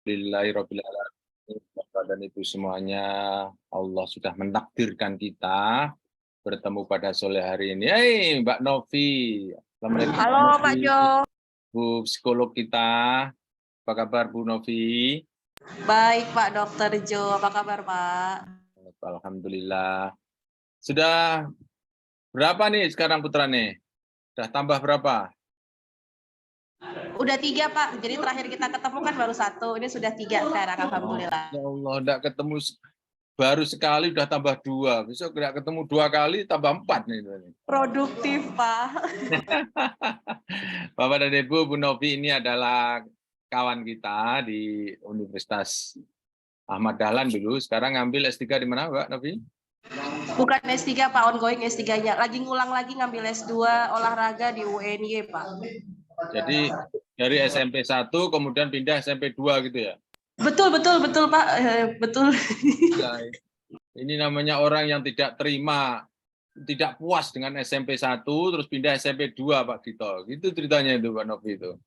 Alhamdulillahirabbil alamin. Bapak dan Ibu semuanya, Allah sudah menakdirkan kita bertemu pada sore hari ini. Hei, Mbak Novi. Assalamualaikum. Halo Mbak Pak Novi. Jo. Bu psikolog kita. Apa kabar Bu Novi? Baik Pak Dokter Jo, apa kabar Pak? Alhamdulillah. Sudah berapa nih sekarang putra nih? Sudah tambah berapa? Udah 3 Pak, jadi terakhir kita ketemu kan baru 1, ini sudah 3 sekarang Alhamdulillah. Ya Allah, enggak ketemu baru sekali udah tambah 2. Besok enggak ketemu 2 kali tambah 4 nih. Produktif Pak. Bapak dan Ibu, Bu Novi ini adalah kawan kita di Universitas Ahmad Dahlan dulu. Sekarang ngambil S3 di mana, Mbak Novi? Bukan S3 Pak, ongoing S3-nya. Lagi ngulang lagi ngambil S2 olahraga di UNY Pak. Jadi dari SMP 1 kemudian pindah SMP 2 gitu ya? Betul Pak, betul. Ya, ini namanya orang yang tidak terima, tidak puas dengan SMP 1 terus pindah SMP 2 Pak Gito. Gitu ceritanya itu Pak Novi itu.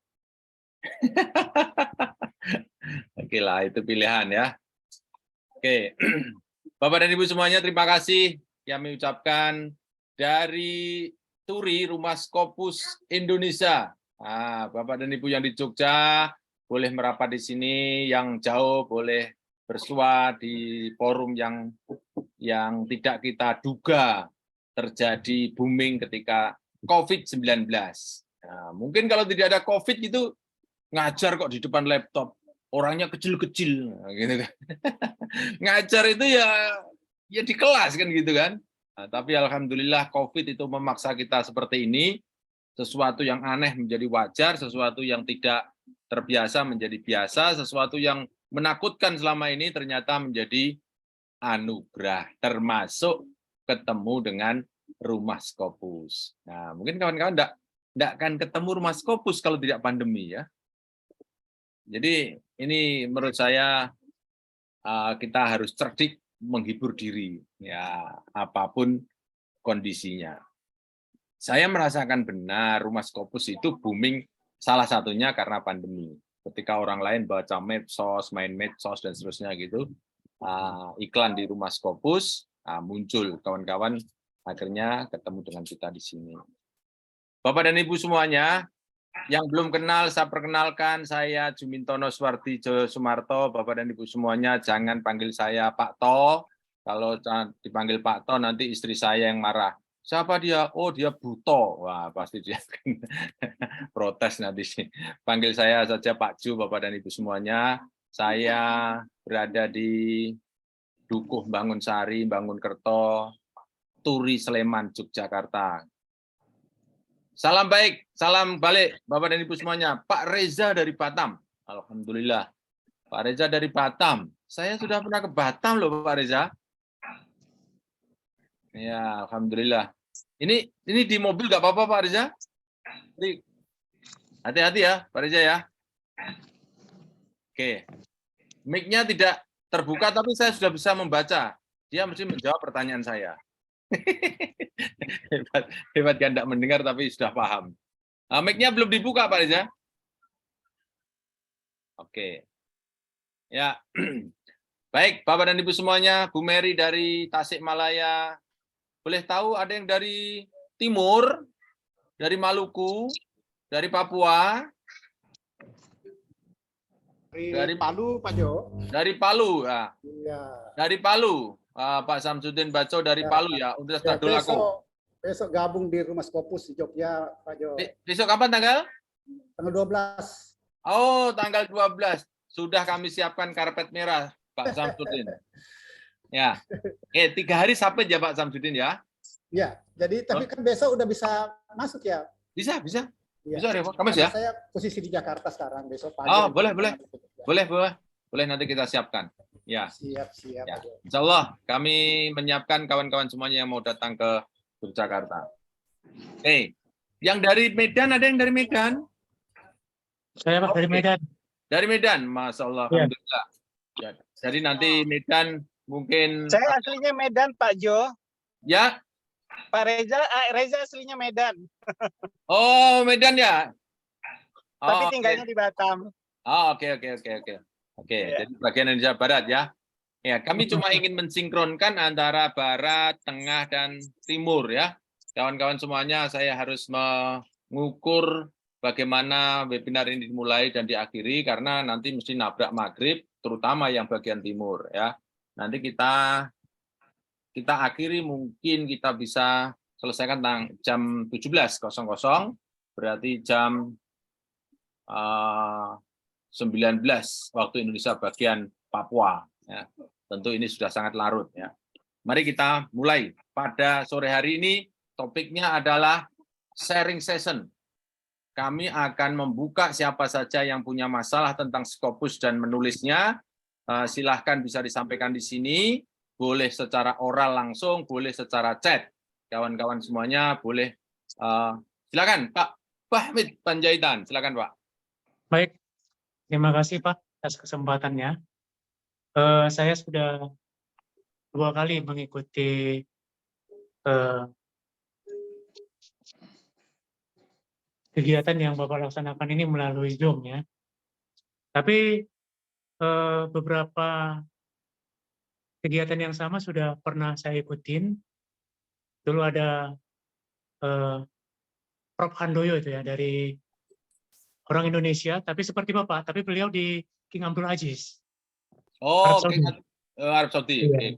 Oke lah, itu pilihan ya. Oke. Bapak dan Ibu semuanya, terima kasih kami ucapkan dari Turi Rumah Scopus Indonesia. Nah, Bapak dan Ibu yang di Jogja boleh merapat di sini, yang jauh boleh bersua di forum yang tidak kita duga terjadi booming ketika COVID-19. Nah, mungkin kalau tidak ada COVID itu ngajar kok di depan laptop, orangnya kecil-kecil, gitu kan. Ngajar itu ya di kelas kan gitu kan. Nah, tapi alhamdulillah COVID itu memaksa kita seperti ini, sesuatu yang aneh menjadi wajar, sesuatu yang tidak terbiasa menjadi biasa, sesuatu yang menakutkan selama ini ternyata menjadi anugerah, termasuk ketemu dengan Rumah Scopus. Nah, mungkin kawan-kawan enggak akan ketemu Rumah Scopus kalau tidak pandemi ya. Jadi ini menurut saya kita harus cerdik menghibur diri ya apapun kondisinya. Saya merasakan benar Rumah Scopus itu booming salah satunya karena pandemi. Ketika orang lain baca medsos, main medsos dan seterusnya gitu, iklan di Rumah Scopus muncul kawan-kawan akhirnya ketemu dengan kita di sini. Bapak dan Ibu semuanya, yang belum kenal, saya perkenalkan, saya Jumintono Suwardijo Sumarto. Bapak dan Ibu semuanya, jangan panggil saya Pak To. Kalau dipanggil Pak To, nanti istri saya yang marah. Siapa dia? Oh, dia Buto. Wah, pasti dia akan protes nanti sih. Panggil saya saja Pak Ju, Bapak dan Ibu semuanya. Saya berada di Dukuh Bangunsari, Bangunkerto, Turi Sleman, Yogyakarta. Salam baik, salam balik Bapak dan Ibu semuanya. Pak Reza dari Batam. Alhamdulillah. Pak Reza dari Batam. Saya sudah pernah ke Batam loh Pak Reza. Ya, alhamdulillah. Ini di mobil nggak apa-apa Pak Reza? Hati-hati ya Pak Reza ya. Oke. Mic-nya tidak terbuka tapi saya sudah bisa membaca. Dia mesti menjawab pertanyaan saya. hebat kan tidak mendengar tapi sudah paham. Mic-nya belum dibuka Pak Reza. Oke. Ya. Baik, Bapak dan Ibu semuanya, Bu Mary dari Tasikmalaya. Boleh tahu ada yang dari timur, dari Maluku, dari Papua? Dari Palu, Pak Jo. Dari Palu, ya. Iya. Dari Palu, Pak Samsudin Baco dari Palu ya, Universitas Tadulako. Besok gabung di Rumah Scopus di Jogja, Pak Jo. Besok kapan tanggal? Tanggal 12. Oh, tanggal 12. Sudah kami siapkan karpet merah, Pak Samsudin. Ya. 3 hari sampai ya Pak Samsudin ya. Ya, jadi tapi kan besok udah bisa masuk ya. Bisa. Ya. Bisa Revo, kamu ya? Saya posisi di Jakarta sekarang, besok pagi. Oh, boleh nanti kita siapkan. Ya. Siap. Ya. Insya Allah kami menyiapkan kawan-kawan semuanya yang mau datang ke Yogyakarta. Yang dari Medan, ada yang dari Medan? Saya Pak dari Medan. Dari Medan, Masya Allah, Ya. alhamdulillah. Ya. Jadi nanti Medan mungkin. Saya aslinya Medan, Pak Jo. Ya. Pak Reza aslinya Medan. Oh, Medan ya. Tapi tinggalnya di Batam. Oh, oke. Oke, jadi bagian Indonesia Barat ya. Ya, kami cuma ingin mensinkronkan antara Barat, Tengah, dan Timur ya. Kawan-kawan semuanya, saya harus mengukur bagaimana webinar ini dimulai dan diakhiri, karena nanti mesti nabrak maghrib, terutama yang bagian timur ya. Nanti kita akhiri, mungkin kita bisa selesaikan tentang jam 17.00, berarti jam 19 waktu Indonesia bagian Papua. Ya. Tentu ini sudah sangat larut. Ya. Mari kita mulai. Pada sore hari ini topiknya adalah sharing session. Kami akan membuka siapa saja yang punya masalah tentang Scopus dan menulisnya. Silahkan bisa disampaikan di sini. Boleh secara oral langsung, boleh secara chat. Kawan-kawan semuanya boleh. Silakan Pak Fahmi Panjaitan. Silakan Pak. Baik, terima kasih Pak atas kesempatannya. Saya sudah 2 kali mengikuti kegiatan yang Bapak laksanakan ini melalui Zoom ya. Tapi beberapa kegiatan yang sama sudah pernah saya ikutin. Dulu ada Prof. Handoyo itu ya, dari orang Indonesia, tapi seperti Bapak, tapi beliau di King Abdul Aziz. Oh, Arab Saudi. Arab Saudi. Iya.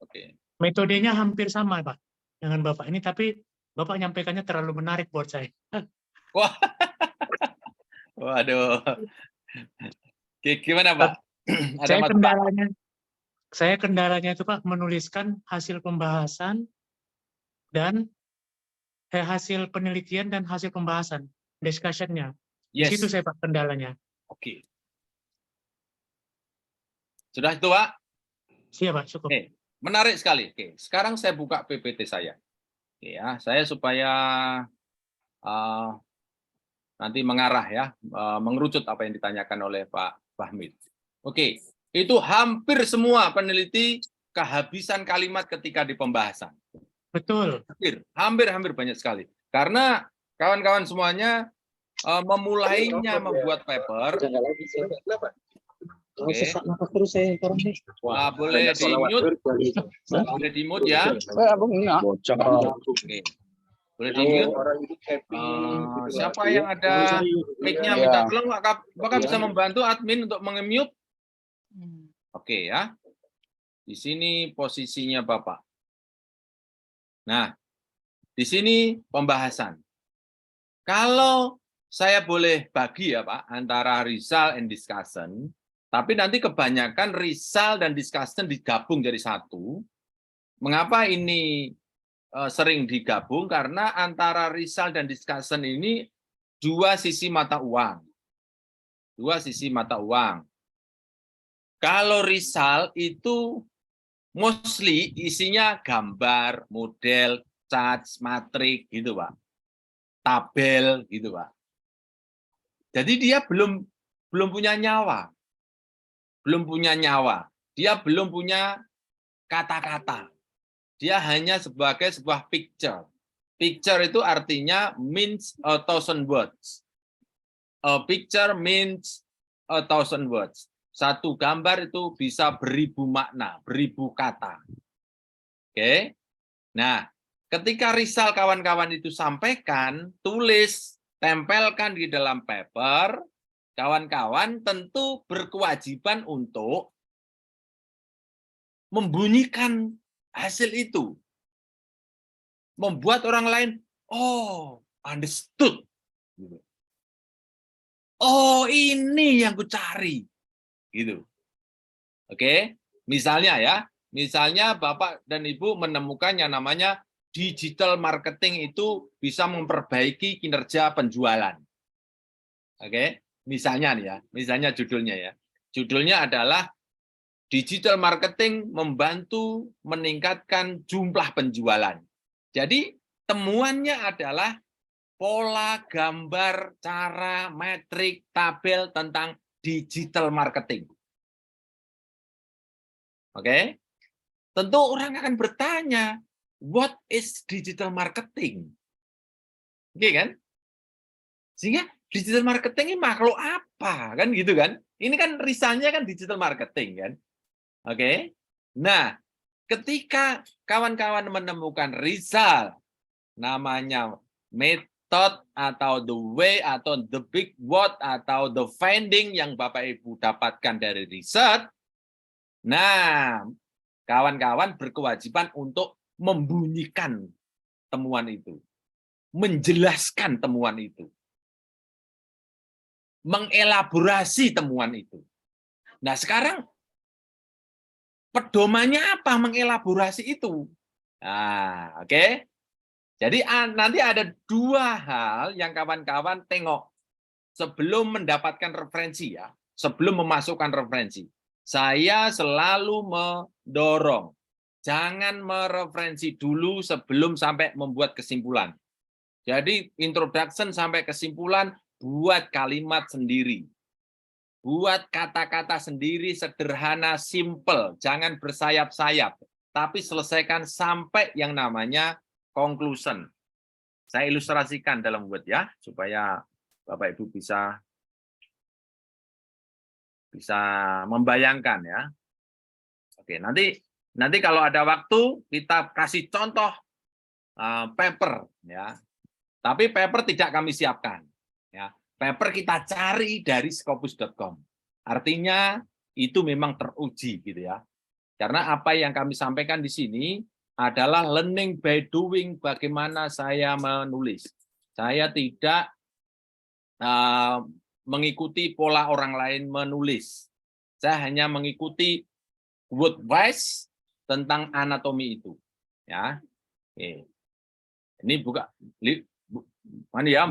Oke. Metodenya hampir sama Pak dengan Bapak ini, tapi Bapak nyampaikannya terlalu menarik buat saya. Wah. Waduh. Gimana Pak? Ada masalah? Saya kendalanya itu Pak menuliskan hasil pembahasan dan hasil penelitian dan hasil pembahasan, discussion-nya. Di Yes. situ saya Pak kendalanya. Oke. Sudah itu Pak? Siap Pak, cukup. Oke. Menarik sekali. Oke. Sekarang saya buka PPT saya. Oke, ya, saya supaya nanti mengarah ya, mengerucut apa yang ditanyakan oleh Pak Fahmi. Oke, itu hampir semua peneliti kehabisan kalimat ketika di pembahasan. Betul. Hampir banyak sekali. Karena kawan-kawan semuanya memulainya membuat paper. Oke. Wah, boleh di-mute. Boleh di-mute ya. Oke. Boleh di-mute. Siapa yang ada mic-nya minta tolong, apakah bisa membantu admin untuk menge-mute? Oke ya. Di sini posisinya Bapak. Nah, di sini pembahasan. Kalau saya boleh bagi ya Pak, antara result and discussion, tapi nanti kebanyakan result dan discussion digabung jadi satu. Mengapa ini sering digabung? Karena antara result dan discussion ini dua sisi mata uang. Dua sisi mata uang. Kalau result itu mostly isinya gambar, model, charts, matrik gitu Pak. Tabel gitu Pak. Jadi dia belum punya nyawa. Belum punya nyawa. Dia belum punya kata-kata. Dia hanya sebagai sebuah picture. Picture itu artinya means 1,000 words. A picture means 1,000 words. Satu gambar itu bisa beribu makna, beribu kata. Oke. Nah, ketika risal kawan-kawan itu sampaikan, tulis, tempelkan di dalam paper, kawan-kawan tentu berkewajiban untuk membunyikan hasil itu. Membuat orang lain, oh, understood. Oh, ini yang ku cari. Gitu. Oke, misalnya ya, misalnya Bapak dan Ibu menemukan yang namanya digital marketing itu bisa memperbaiki kinerja penjualan. Oke, misalnya nih ya, misalnya judulnya ya. Judulnya adalah digital marketing membantu meningkatkan jumlah penjualan. Jadi temuannya adalah pola, gambar, cara, metrik, tabel tentang digital marketing. Oke? Tentu orang akan bertanya, what is digital marketing? Oke kan? Sehingga digital marketing ini makhluk apa? apa? Kan gitu kan? Ini kan risalnya kan digital marketing kan? Oke. Nah, ketika kawan-kawan menemukan risal namanya method atau the way atau the big what atau the finding yang Bapak Ibu dapatkan dari riset, nah, kawan-kawan berkewajiban untuk membunyikan temuan itu, menjelaskan temuan itu, mengelaborasi temuan itu. Nah, sekarang pedomannya apa mengelaborasi itu? Nah, oke. Jadi nanti ada dua hal yang kawan-kawan tengok sebelum mendapatkan referensi ya, sebelum memasukkan referensi. Saya selalu mendorong, jangan mereferensi dulu sebelum sampai membuat kesimpulan. Jadi introduction sampai kesimpulan, buat kalimat sendiri. Buat kata-kata sendiri sederhana, simple, jangan bersayap-sayap, tapi selesaikan sampai yang namanya conclusion. Saya ilustrasikan dalam Word ya, supaya Bapak Ibu bisa membayangkan ya. Oke, nanti kalau ada waktu kita kasih contoh paper ya. Tapi paper tidak kami siapkan ya. Paper kita cari dari scopus.com. Artinya itu memang teruji gitu ya. Karena apa yang kami sampaikan di sini adalah learning by doing, bagaimana saya menulis. Saya tidak mengikuti pola orang lain menulis. Saya hanya mengikuti word wise tentang anatomi itu. Ya, oke. Ini buka, mana ya,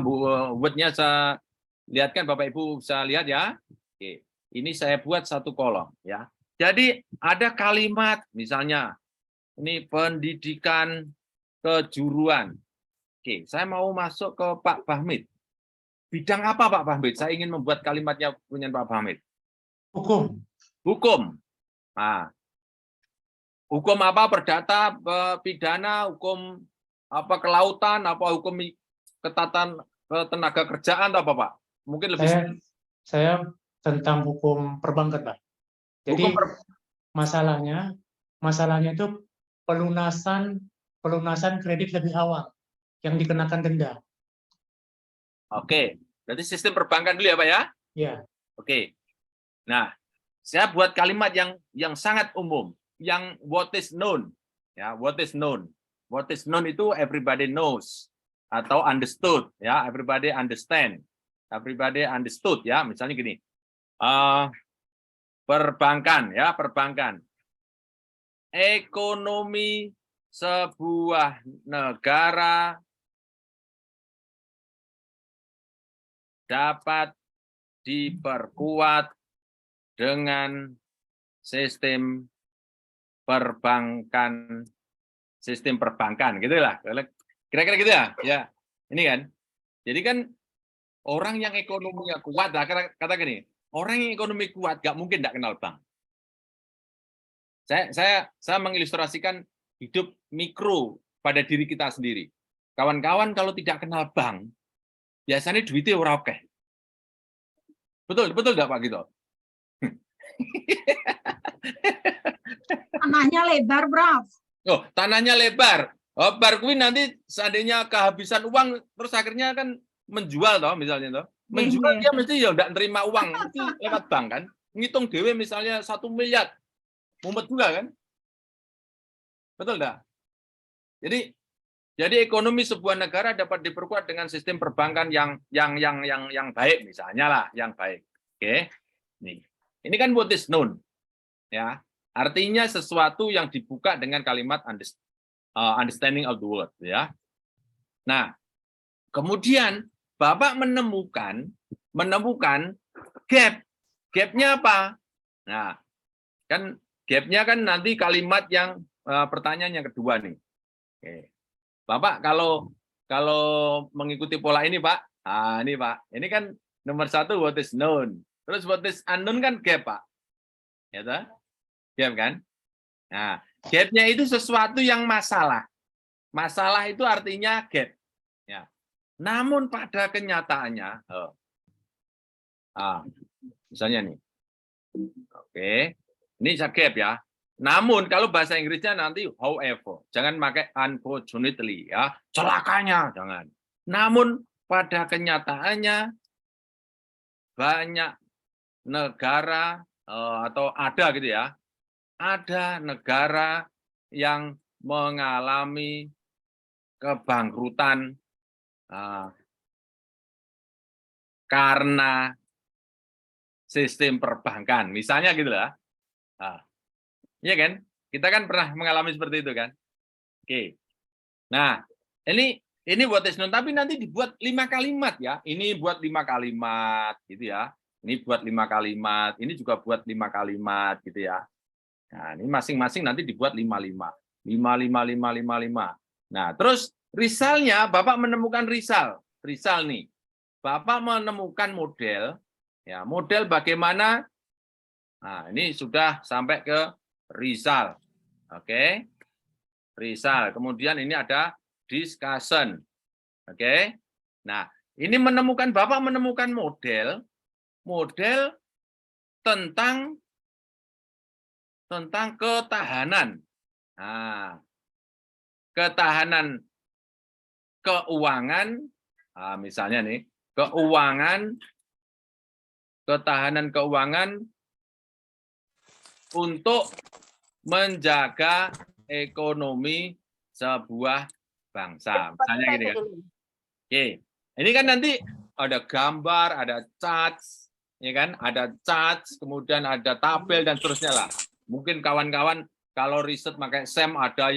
wordnya saya lihatkan, Bapak Ibu bisa lihat ya. Oke. Ini saya buat satu kolom ya. Jadi ada kalimat misalnya. Ini pendidikan kejuruan. Oke, saya mau masuk ke Pak Bahmid. Bidang apa Pak Bahmid? Saya ingin membuat kalimatnya punya Pak Bahmid. Hukum. Hukum. Nah, hukum apa? Perdata, pidana, hukum apa kelautan, apa hukum ketatan tenaga kerjaan atau apa Pak? Mungkin lebih Saya tentang hukum perbankan, Pak. Jadi masalahnya itu pelunasan kredit lebih awal yang dikenakan denda. Oke, berarti sistem perbankan dulu ya Pak ya? Ya. Oke. Nah, saya buat kalimat yang sangat umum, yang what is known. Ya, what is known. What is known itu everybody knows atau understood ya, everybody understand. Everybody understood ya, misalnya gini. Perbankan ya, perbankan. Ekonomi sebuah negara dapat diperkuat dengan sistem perbankan, gitulah. Kira-kira gitu ya. Ya, ini kan. Jadi kan orang yang ekonominya kuat, kata gini, orang yang ekonomi kuat gak mungkin tidak kenal bank. Saya mengilustrasikan hidup mikro pada diri kita sendiri. Kawan-kawan kalau tidak kenal bank, biasanya duitnya ora oke. Betul enggak Pak Gito? Tanahnya lebar, Bro. Oh, tanahnya lebar. Oh, bar kuwi nanti seandainya kehabisan uang terus akhirnya kan menjual toh misalnya toh. Menjual dia mesti ya enggak terima uang itu lewat bank kan. Ngitung dhewe misalnya 1 miliar. Mumet juga kan? Betul enggak? Jadi ekonomi sebuah negara dapat diperkuat dengan sistem perbankan yang baik misalnya lah, yang baik. Oke. Ini kan what is known. Ya. Artinya sesuatu yang dibuka dengan kalimat understanding of the word ya. Nah, kemudian Bapak menemukan gap. Gapnya apa? Nah, kan gapnya kan nanti kalimat yang pertanyaan yang kedua nih. Oke. Bapak kalau mengikuti pola ini Pak, ini Pak, ini kan nomor 1 what is known, terus what is unknown kan gap Pak, ya toh? Gap kan? Nah, gapnya itu sesuatu yang masalah itu artinya gap. Ya. Namun pada kenyataannya, Misalnya nih. Oke. Ini saya gap ya. Namun kalau bahasa Inggrisnya nanti however, jangan pakai unfortunately ya, celakanya jangan. Namun pada kenyataannya banyak negara atau ada gitu ya, ada negara yang mengalami kebangkrutan karena sistem perbankan, misalnya gitu lah. Iya kan? Kita kan pernah mengalami seperti itu kan? Oke. Nah, ini buat tes non, tapi nanti dibuat 5 kalimat ya. Ini buat 5 kalimat gitu ya. Ini buat 5 kalimat, ini juga buat 5 kalimat gitu ya. Nah, ini masing-masing nanti dibuat 5. Nah, terus risalnya Bapak menemukan risal nih. Bapak menemukan model ya, model bagaimana. Nah, ini sudah sampai ke risal. Oke. Risal. Kemudian ini ada discussion. Oke. Nah, ini Bapak menemukan model tentang ketahanan. Nah, ketahanan keuangan, misalnya nih, ketahanan keuangan untuk menjaga ekonomi sebuah bangsa. Misalnya gini kan. Oke. Ini kan nanti ada gambar, ada charts, ya kan? Ada charts, kemudian ada tabel dan seterusnya lah. Mungkin kawan-kawan kalau riset pakai SEM ada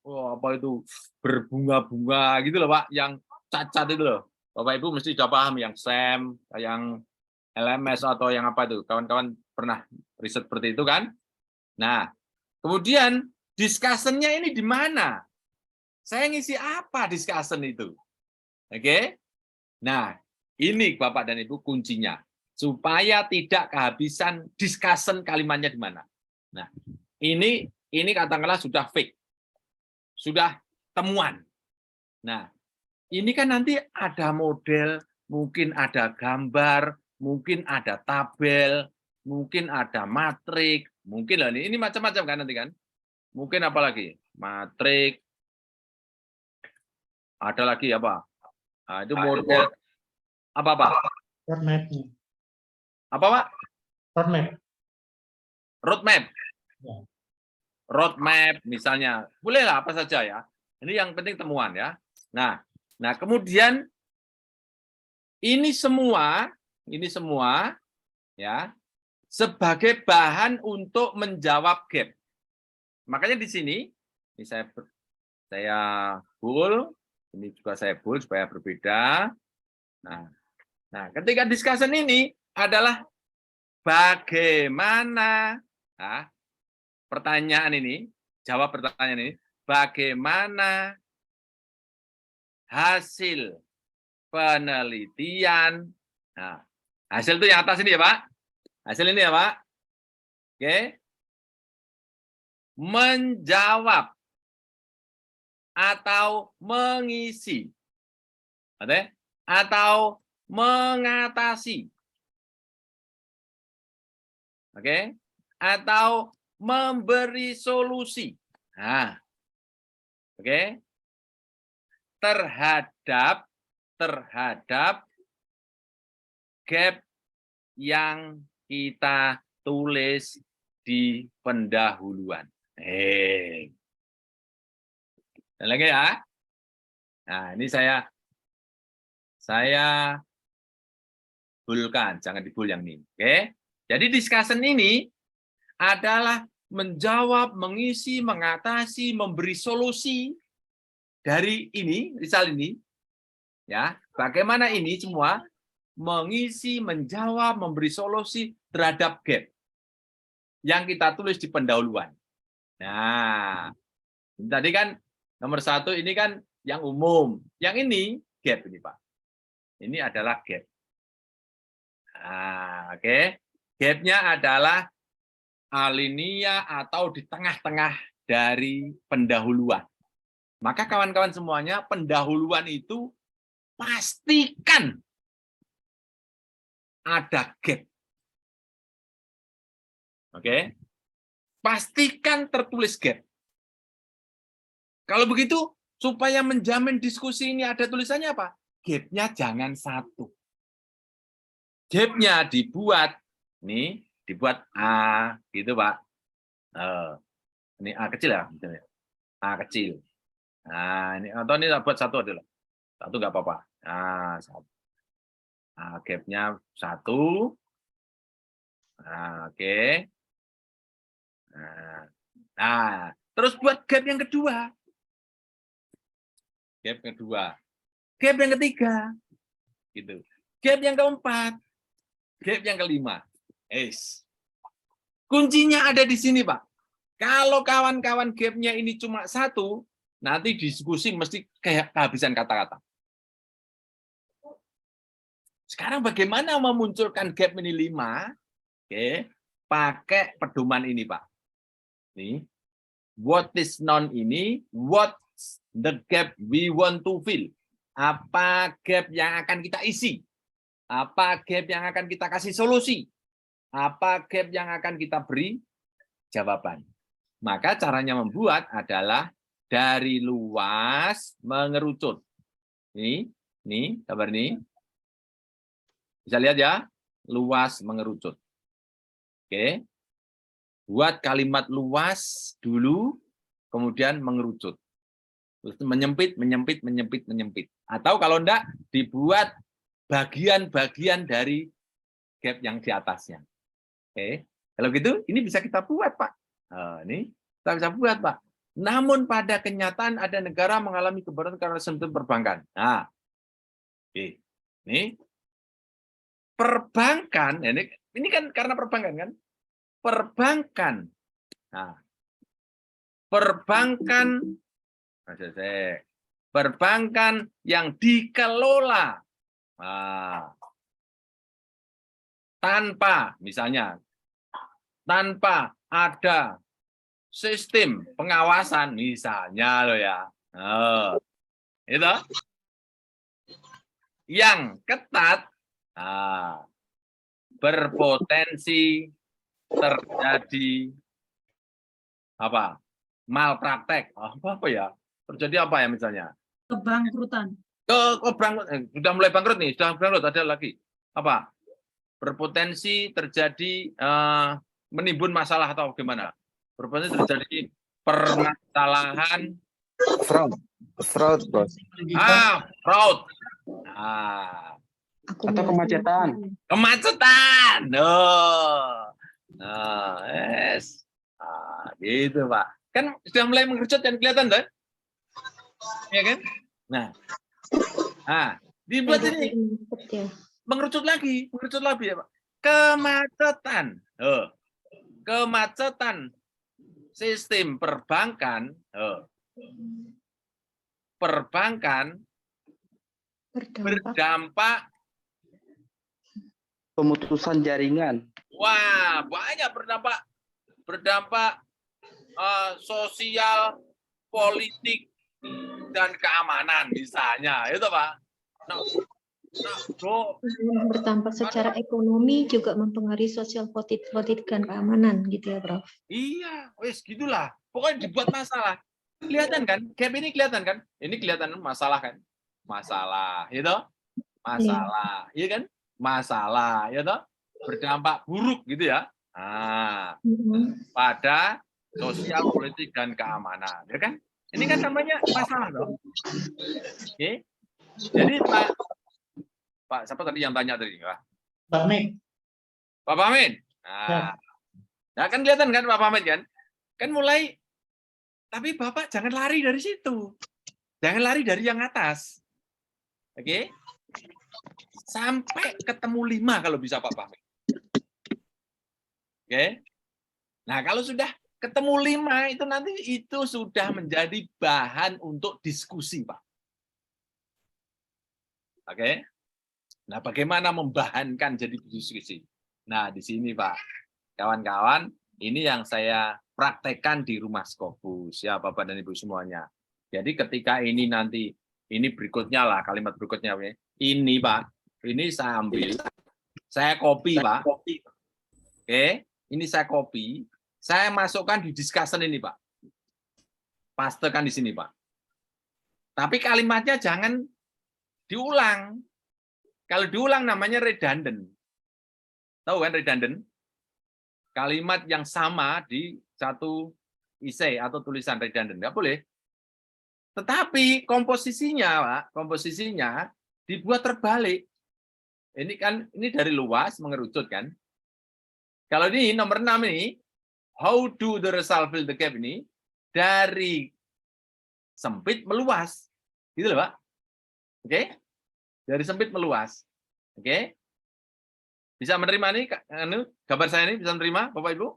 apa itu berbunga-bunga gitu loh, Pak, yang cat-cat itu loh. Bapak Ibu mesti sudah paham yang SEM, yang LMS atau yang apa itu. Kawan-kawan pernah riset seperti itu kan? Nah, kemudian discussion-nya ini di mana? Saya ngisi apa discussion itu? Oke? Nah, ini Bapak dan Ibu kuncinya. Supaya tidak kehabisan discussion kalimatnya di mana. Nah, ini katakanlah sudah fake. Sudah temuan. Nah, ini kan nanti ada model, mungkin ada gambar, mungkin ada tabel, mungkin ada matrik, mungkin lah ini macam-macam kan nanti kan. Mungkin apa lagi? Matrik. Ada lagi apa? Nah, itu model apa, Pak? Roadmap. Apa, Pak? Roadmap. Ya. Roadmap misalnya. Bolehlah apa saja ya. Ini yang penting temuan ya. Nah, kemudian ini semua ya sebagai bahan untuk menjawab gap. Makanya di sini ini saya full, ini juga saya full supaya berbeda. Nah, ketika discussion ini adalah bagaimana pertanyaan ini, jawab pertanyaan ini, bagaimana hasil penelitian. Nah, hasil itu yang atas ini ya, Pak. Hasil ini ya, Pak. Oke. Menjawab atau mengisi. Atau mengatasi. Oke. Atau memberi solusi. Nah. Oke. Terhadap gap yang kita tulis di pendahuluan. Dan lagi ya. Nah, ini saya bulkan, jangan dibul yang ini. Oke. Jadi discussion ini adalah menjawab, mengisi, mengatasi, memberi solusi dari ini, risal ini. Ya, bagaimana ini semua mengisi, menjawab, memberi solusi terhadap gap yang kita tulis di pendahuluan. Nah, tadi kan nomor 1 ini kan yang umum. Yang ini gap ini, Pak. Ini adalah gap. Nah, oke. Gap-nya adalah alinea atau di tengah-tengah dari pendahuluan. Maka kawan-kawan semuanya, pendahuluan itu pastikan ada gap. Oke. Pastikan tertulis gap. Kalau begitu, supaya menjamin diskusi ini ada tulisannya apa? Gap-nya jangan 1. Gap-nya dibuat, nih, dibuat A, gitu Pak. Ini A kecil ya, misalnya. A kecil. Nah, ini atau ini buat 1 adalah. 1 nggak apa-apa. Nah, 1. Nah, gap-nya 1. Nah, oke. Nah, terus buat gap yang kedua. Gap kedua. Gap yang ketiga. Gitu. Gap yang keempat. Gap yang kelima. Kuncinya ada di sini, Pak. Kalau kawan-kawan gap-nya ini cuma 1, nanti diskusi mesti kayak kehabisan kata-kata. Sekarang bagaimana memunculkan gap ini 5? Oke, pakai pedoman ini, Pak. Nih, what is known ini, what's the gap we want to fill? Apa gap yang akan kita isi? Apa gap yang akan kita kasih solusi? Apa gap yang akan kita beri jawaban? Maka caranya membuat adalah dari luas mengerucut. Nih, gambar ini. Bisa lihat ya, luas mengerucut. Oke. Buat kalimat luas dulu, kemudian mengerucut. Terus menyempit. Atau kalau enggak, dibuat bagian-bagian dari gap yang di atasnya. Oke. Kalau gitu, ini bisa kita buat, Pak. Ini kita bisa buat, Pak. Namun pada kenyataan ada negara mengalami kebetulan karena sistem perbankan. Nah, oke. Ini perbankan, ini kan karena perbankan kan? Perbankan. Nah, perbankan yang dikelola tanpa ada sistem pengawasan misalnya loh ya. Itu yang ketat, berpotensi terjadi malpraktek, apa ya, terjadi apa ya misalnya Kebangkrutan. Sudah mulai bangkrut nih, sudah bangkrut, ada lagi berpotensi terjadi menimbun masalah atau gimana, berpotensi terjadi permasalahan Fraud, bos. fraud. Atau kemacetan. Gitu Pak. Kan sudah mulai mengerucut dan kelihatan kan? Ya kan? Nah, dibuat ini mengerucut lagi ya Pak. Kemacetan sistem perbankan berdampak Pemutusan jaringan. Wah, banyak berdampak sosial, politik, dan keamanan misalnya, itu Pak. Berdampak secara ekonomi juga mempengaruhi sosial, politik dan keamanan gitu ya, Prof. Iya, wes gitulah. Pokoknya dibuat masalah. Kelihatan kan? Gap ini kelihatan kan? Ini kelihatan masalah kan? Masalah, gitu. Masalah, iya kan? Masalah, ya toh? Berdampak buruk gitu ya. Pada sosial, politik dan keamanan, ya kan? Ini kan namanya masalah toh. Oke. Jadi Pak, siapa tadi yang tanya tadi? Pak Amin. Pak Amin. Nah, kan kelihatan kan Pak Amin kan? Kan mulai, tapi Bapak jangan lari dari situ. Jangan lari dari yang atas. Oke? Sampai ketemu 5 kalau bisa Pak Amin. Oke? Nah, kalau sudah ketemu 5 itu nanti itu sudah menjadi bahan untuk diskusi, Pak. Oke? Nah, bagaimana membahankan jadi diskusi? Nah, di sini Pak, kawan-kawan, ini yang saya praktekkan di rumah Scopus, ya Bapak dan Ibu semuanya. Jadi ketika ini nanti, ini berikutnya lah, kalimat berikutnya. Ini Pak, ini saya ambil saya copy, Pak. Oke, ini saya copy. Saya masukkan di discussion ini, Pak. Pastekan di sini, Pak. Tapi kalimatnya jangan diulang. Kalau diulang namanya redundant. Tahu kan redundant? Kalimat yang sama di satu essay atau tulisan redundant. Nggak boleh. Tetapi komposisinya, Pak, komposisinya dibuat terbalik. Ini kan ini dari luas mengerucut kan. Kalau ini nomor 6 ini, how do the result fill the gap ini, dari sempit meluas. Gitu loh, Pak. Oke? Dari sempit meluas. Oke? Bisa menerima nih, gambar saya ini bisa menerima, Bapak Ibu?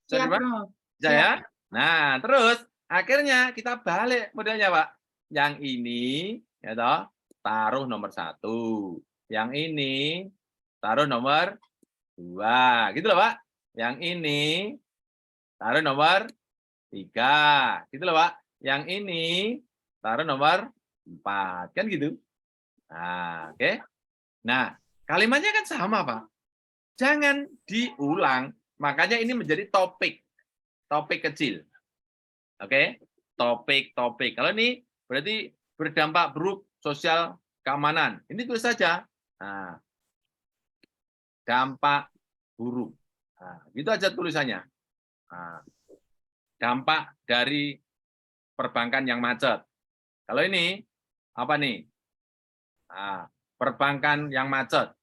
Bisa Siap, menerima? Prof. Bisa ya? Nah, terus akhirnya kita balik modelnya, Pak. Yang ini, ya toh, taruh nomor 1. Yang ini, taruh nomor 2. Gitu loh, Pak. Yang ini, taruh nomor 3. Gitu loh, Pak. Yang ini, taruh nomor 4. Kan gitu. Nah, oke. Nah, kalimatnya kan sama, Pak. Jangan diulang. Makanya ini menjadi topik. Topik kecil. Oke? Topik. Kalau ini berarti berdampak buruk sosial keamanan. Ini tulis saja. Nah, dampak buruk. Nah, gitu aja tulisannya. Nah, dampak dari perbankan yang macet. Kalau ini, apa nih? Nah, perbankan yang macet.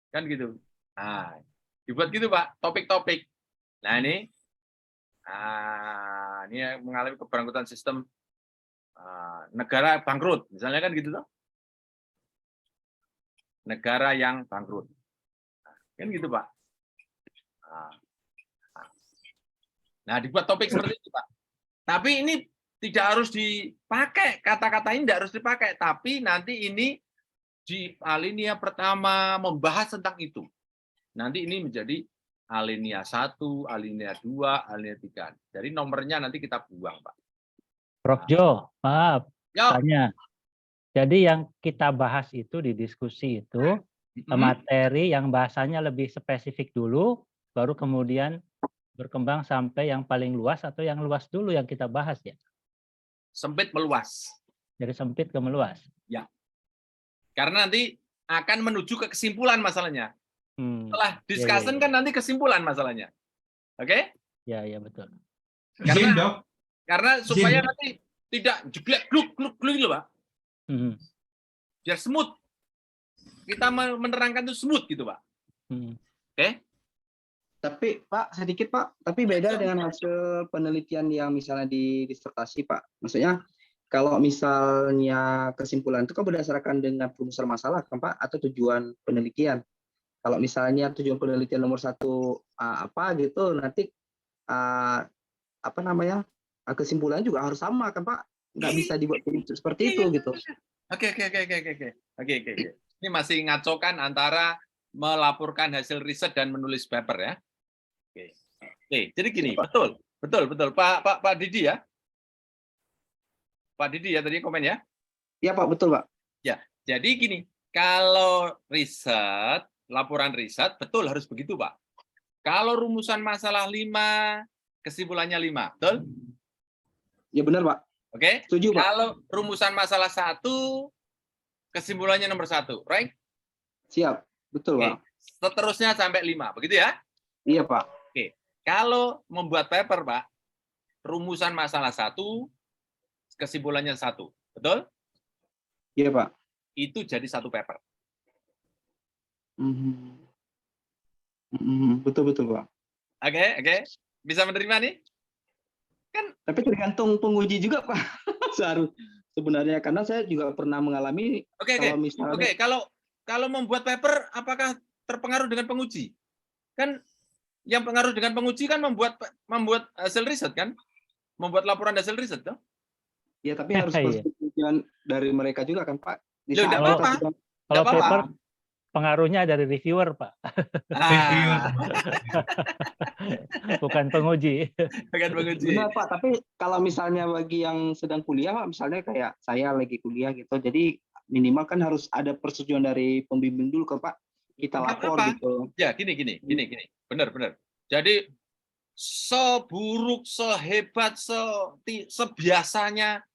Kan gitu. Nah, dibuat gitu, Pak. Topik-topik. Nah, ini mengalami keberangkutan sistem negara bangkrut. Misalnya kan gitu toh. Negara yang bangkrut. Kan gitu, Pak. Nah, dibuat topik seperti itu, Pak. Tapi ini tidak harus dipakai, kata-kata ini tidak harus dipakai, tapi nanti ini di alinea pertama membahas tentang itu. Nanti ini menjadi alinea 1, alinea 2, alinea 3. Jadi nomornya nanti kita buang, Pak. Prof. Jo, maaf, Yo. tanya. Jadi yang kita bahas itu di diskusi itu materi yang bahasanya lebih spesifik dulu, baru kemudian berkembang sampai yang paling luas atau yang luas dulu yang kita bahas ya? Sempit meluas. Dari sempit ke meluas. Ya. Karena nanti akan menuju ke kesimpulan masalahnya. Setelah discussion kan nanti kesimpulan masalahnya. Oke? Ya, betul. Karena supaya nanti tidak jeglek gluk loh, Pak. Biar smooth. Kita menerangkan itu smooth gitu, Pak. Oke? Tapi Pak, sedikit Pak, tapi beda dengan hasil penelitian yang misalnya di disertasi Pak. Maksudnya kalau misalnya kesimpulan itu kan berdasarkan dengan perumusan masalah kan Pak, atau tujuan penelitian. Kalau misalnya tujuan penelitian nomor 1 apa gitu, nanti kesimpulannya juga harus sama kan Pak. Nggak bisa dibuat seperti itu gitu. Oke. Ini masih ngacokan antara melaporkan hasil riset dan menulis paper ya. Oke, jadi gini, betul. Pak Didi ya. Pak Didi ya tadi komen ya. Iya Pak, betul Pak. Ya, jadi gini, kalau riset, laporan riset betul harus begitu, Pak. Kalau rumusan masalah 5, kesimpulannya 5, betul? Ya benar Pak. Oke. Setuju Pak. Kalau rumusan masalah 1, kesimpulannya nomor 1, right? Siap, betul Pak. Seterusnya sampai 5, begitu ya? Iya Pak. Oke, kalau membuat paper, Pak, rumusan masalah 1, kesimpulannya 1, betul? Iya Pak. Itu jadi 1 paper. Betul Pak. Oke. Bisa menerima nih? Kan? Tapi tergantung penguji juga Pak. Sebenarnya karena saya juga pernah mengalami. Oke. Kalau membuat paper, apakah terpengaruh dengan penguji? Kan yang pengaruh dengan penguji kan membuat hasil riset kan, membuat laporan hasil riset tuh. Ya tapi harus persetujuan dari mereka juga kan Pak. Tidak apa-apa. Kalau paper pengaruhnya dari reviewer Pak. Bukan penguji. Benar Pak. Tapi kalau misalnya bagi yang sedang kuliah Pak, misalnya kayak saya lagi kuliah gitu, jadi minimal kan harus ada persetujuan dari pembimbing dulu kan Pak. kita Nggak lapor apa-apa. gitu. Ya, gini. Benar. Jadi seburuk, sehebat, sebiasanya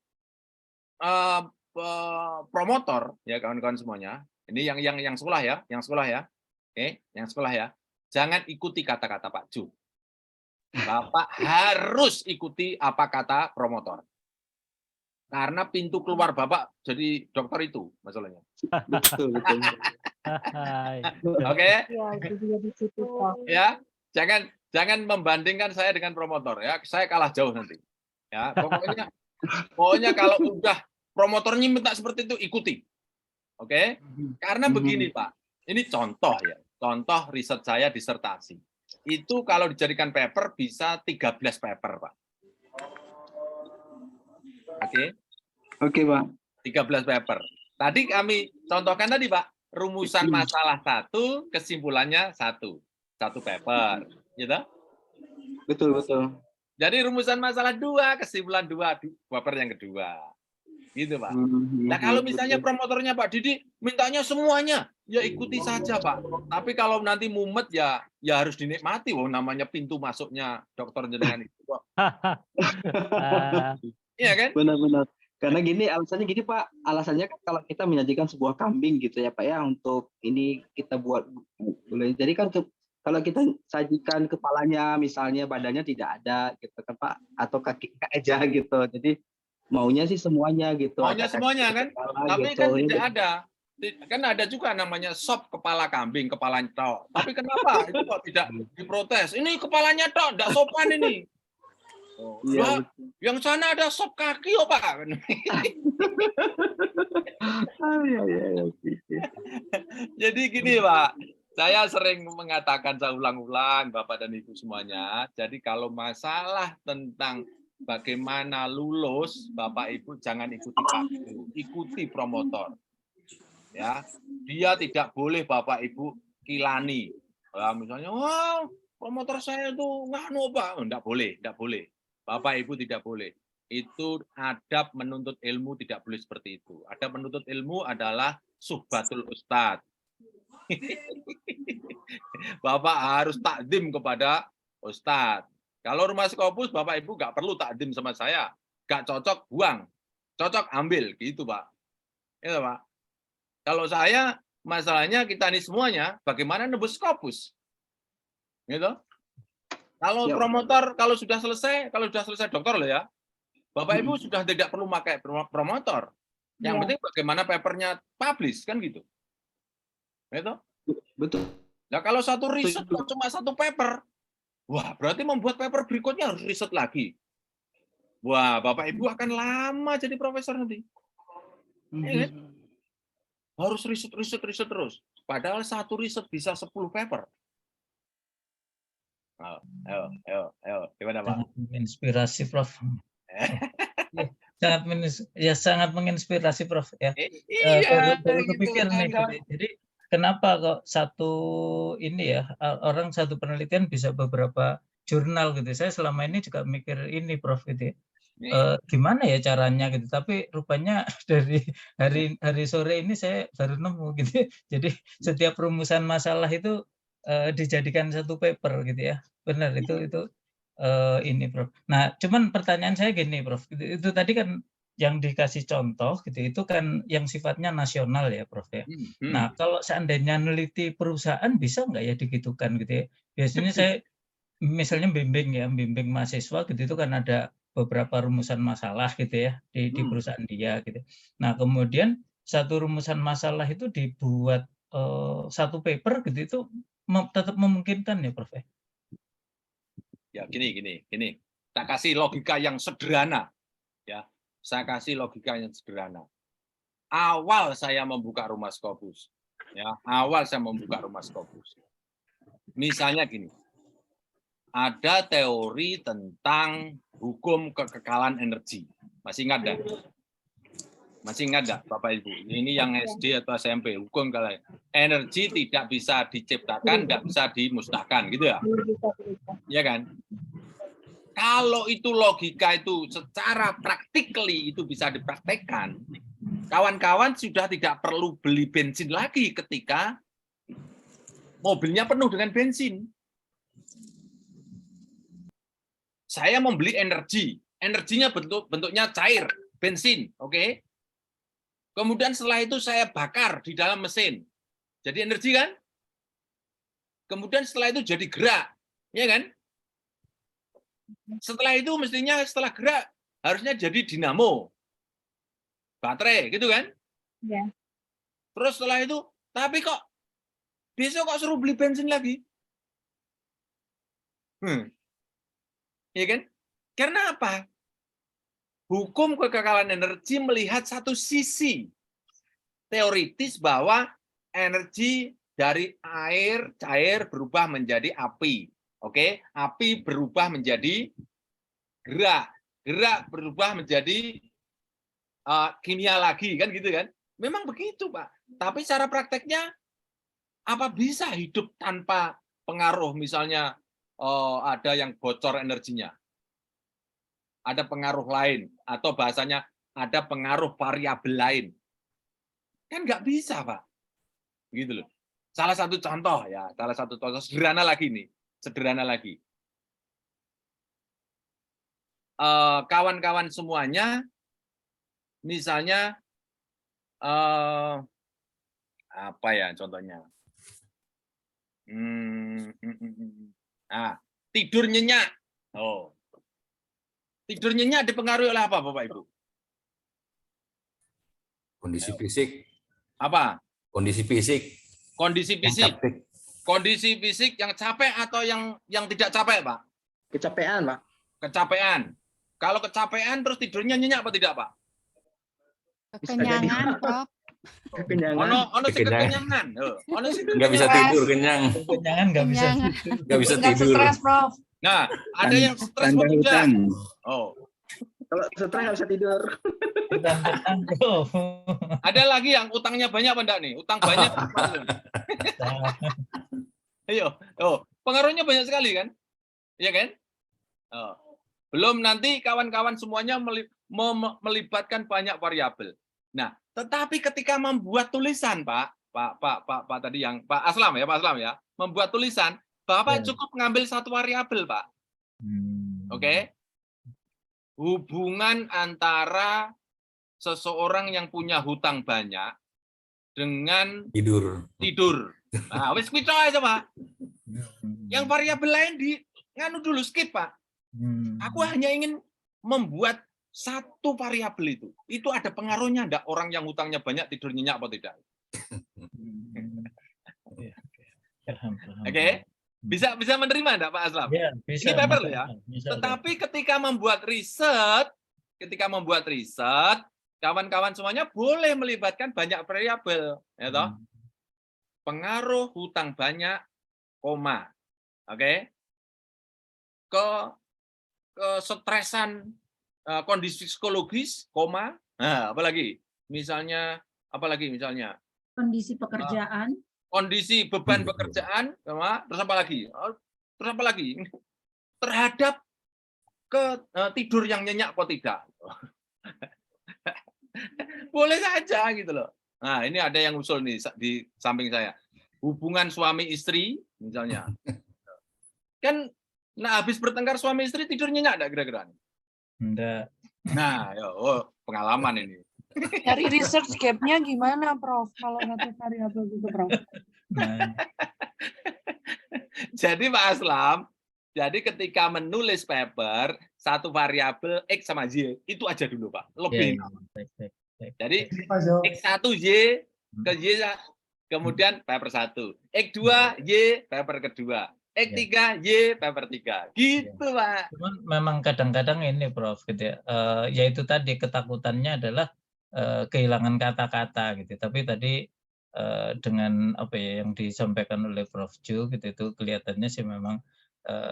promotor ya kawan-kawan semuanya. Ini yang sekolah ya, Oke, yang sekolah ya. Jangan ikuti kata-kata Pak Jo. Bapak harus ikuti apa kata promotor. Karena pintu keluar Bapak jadi dokter itu masalahnya. Betul. Oke? Ya, jadi di situ, Pak. Ya, jangan membandingkan saya dengan promotor ya. Saya kalah jauh nanti. Ya, pokoknya kalau udah promotornya minta seperti itu ikuti. Oke? Karena begini, Pak. Ini contoh ya. Contoh riset saya disertasi. Itu kalau dijadikan paper bisa 13 paper, Pak. Oke? Oke, Pak. 13 paper. Tadi kami contohkan tadi, Pak. Rumusan masalah 1, kesimpulannya 1. 1 paper. Gitu? Betul. Jadi rumusan masalah 2, kesimpulan 2, paper yang kedua. Gitu, Pak. Nah, kalau misalnya promotornya Pak Didi mintanya semuanya, ya ikuti saja, Pak. Tapi kalau nanti mumet ya harus dinikmati. Wah, namanya pintu masuknya dokter jenengan itu, Pak. Iya kan? Benar. Karena gini, alasannya gini, Pak. Alasannya kan kalau kita menyajikan sebuah kambing gitu ya, Pak ya, untuk ini kita buat. Jadi kan kalau kita sajikan kepalanya, misalnya badannya tidak ada, gitu kan, Pak, atau kaki aja gitu. Jadi maunya sih semuanya gitu. Maunya Ada semuanya kaki, kan? kepala, Tapi gitu. kan tidak ada. Kan ada juga namanya sop kepala kambing, kepala tok. Tapi kenapa itu kok tidak diprotes? Ini kepalanya tok, tidak sopan ini. Oh, Iya, yang sana ada sop kaki, oh Pak. Jadi gini, Pak. Saya sering mengatakan, saya ulang-ulang, Bapak dan Ibu semuanya. Jadi kalau masalah tentang bagaimana lulus, Bapak Ibu jangan ikuti Pak, ikuti promotor. Ya, dia tidak boleh Bapak Ibu kilani. Misalnya, wah, promotor saya itu nganu, Pak. Enggak boleh. Bapak Ibu tidak boleh. Itu adab menuntut ilmu tidak boleh seperti itu. Adab menuntut ilmu adalah suhbatul ustadz. Bapak harus takdim kepada ustadz. Kalau rumah Skopus, Bapak Ibu nggak perlu takdim sama saya. Nggak cocok, buang. Cocok, ambil. Gitu, Pak. Ya, Pak. Kalau saya, masalahnya kita ini semuanya, bagaimana nebus Skopus. Gitu. Kalau promotor, kalau sudah selesai dokter loh ya, Bapak Ibu sudah tidak perlu pakai promotor. Yang penting bagaimana papernya publish, kan gitu. Gitu. Betul. Nah, kalau satu riset cuma 1 paper, wah, berarti membuat paper berikutnya harus riset lagi. Wah, Bapak Ibu akan lama jadi profesor nanti. Ya, kan? Harus riset terus. Padahal satu riset bisa 10 paper. Ayo, gimana Pak? Sangat menginspirasi, Prof. Sangat menginspirasi, Prof. Ya. Baru kepikir nih. Jadi kenapa kok satu penelitian bisa beberapa jurnal gitu. Saya selama ini juga mikir ini, Prof, gitu. Gimana ya caranya gitu. Tapi rupanya dari hari sore ini saya baru nemu gitu. Jadi setiap rumusan masalah itu dijadikan 1 paper gitu ya. Benar itu ini, Prof. Nah, cuman pertanyaan saya gini, Prof. Itu tadi kan yang dikasih contoh gitu, itu kan yang sifatnya nasional ya, Prof ya. Nah, kalau seandainya neliti perusahaan bisa nggak ya digitukan gitu ya? Biasanya saya misalnya bimbing mahasiswa gitu, itu kan ada beberapa rumusan masalah gitu ya di perusahaan dia gitu. Nah, kemudian satu rumusan masalah itu dibuat 1 paper gitu, itu tetap memungkinkan ya, Prof? Ya, gini. Saya kasih logika yang sederhana. Ya, saya kasih logika yang sederhana. Awal saya membuka rumah Skopus. Ya, misalnya gini. Ada teori tentang hukum kekekalan energi. Masih ingat enggak, Bapak Ibu? Ini yang SD atau SMP, hukum kekekalan energi tidak bisa diciptakan, tidak bisa dimusnahkan, gitu ya? Iya kan? Kalau itu logika itu secara practically itu bisa dipraktekkan, kawan-kawan sudah tidak perlu beli bensin lagi ketika mobilnya penuh dengan bensin. Saya membeli energi, energinya bentuknya cair, bensin, oke? Kemudian setelah itu saya bakar di dalam mesin, jadi energi kan? Kemudian setelah itu jadi gerak, ya kan? Setelah itu mestinya setelah gerak harusnya jadi dinamo, baterai, gitu kan? Ya. Terus setelah itu, tapi kok besok kok suruh beli bensin lagi? Ya kan? Karena apa? Hukum kekekalan energi melihat satu sisi teoritis bahwa energi dari air cair berubah menjadi api. Oke, api berubah menjadi gerak, gerak berubah menjadi kimia lagi, kan gitu kan? Memang begitu, Pak. Tapi secara prakteknya apa bisa hidup tanpa pengaruh, misalnya ada yang bocor energinya, ada pengaruh lain, atau bahasanya ada pengaruh variabel lain, kan nggak bisa, Pak, gitu loh. Salah satu contoh sederhana lagi nih, sederhana lagi. Kawan-kawan semuanya, misalnya apa ya contohnya? Tidur nyenyak. Tidur nyenyak dipengaruhi oleh apa, Bapak Ibu? Kondisi fisik. Apa? Kondisi fisik. Kondisi fisik. Kondisi fisik yang capek atau yang tidak capek, Pak? Kecapean, Pak. Kecapean. Kalau kecapean terus tidurnya nyenyak apa tidak, Pak? Kekenyangan, Prof. Kekenyangan. Ono sing kekenyangan. Ono sing Nggak bisa tidur, kenyang. Kekenyangan nggak bisa. Nggak bisa Nggak tidur. stres, Prof. Nah, ada yang stres apa tidak? Kalau stres nggak bisa tidur. Ada lagi yang utangnya banyak apa enggak nih? Utang banyak. Ayo, pengaruhnya banyak sekali kan? Iya kan? Belum nanti kawan-kawan semuanya melibatkan banyak variabel. Nah, tetapi ketika membuat tulisan, Pak tadi yang Pak Aslam ya, membuat tulisan, Bapak cukup mengambil satu variabel, Pak. Oke? Hubungan antara seseorang yang punya hutang banyak dengan tidur. Nah, wis kuwi aja, Pak. Yang variabel lain nganu dulu, skip, Pak. Aku hanya ingin membuat satu variabel itu. Itu ada pengaruhnya enggak orang yang hutangnya banyak tidur nyenyak atau tidak? Oke. Bisa menerima enggak, Pak Aslam? Ya, bisa. Ini paper loh ya. Bisa, Tetapi ketika membuat riset, kawan-kawan semuanya boleh melibatkan banyak variabel, ya toh? Pengaruh hutang banyak, koma. Oke. Kesetresan kondisi psikologis, koma. Nah, apalagi? Misalnya Kondisi pekerjaan. Kondisi beban pekerjaan, terus apa lagi? Terhadap tidur yang nyenyak atau tidak. Boleh saja gitu loh. Nah, ini ada yang usul nih di samping saya. Hubungan suami istri misalnya. Kan habis bertengkar suami istri tidur nyenyak enggak kira-kira? Enggak. Nah, pengalaman ini. Dari research gap-nya gimana, Prof? Kalau satu variabel gitu, Prof. Nah, Jadi Pak Aslam, ketika menulis paper, satu variabel X sama Y, itu aja dulu, Pak. Lebih. baik. Jadi X1 Y ke Y, kemudian paper 1. X2 Y, paper kedua. X3 Y, paper 3. Gitu, Pak. Cuman memang kadang-kadang ini, Prof, gitu ya. Yaitu tadi ketakutannya adalah kehilangan kata-kata gitu. Tapi tadi dengan apa ya yang disampaikan oleh Prof Jo gitu, itu kelihatannya sih memang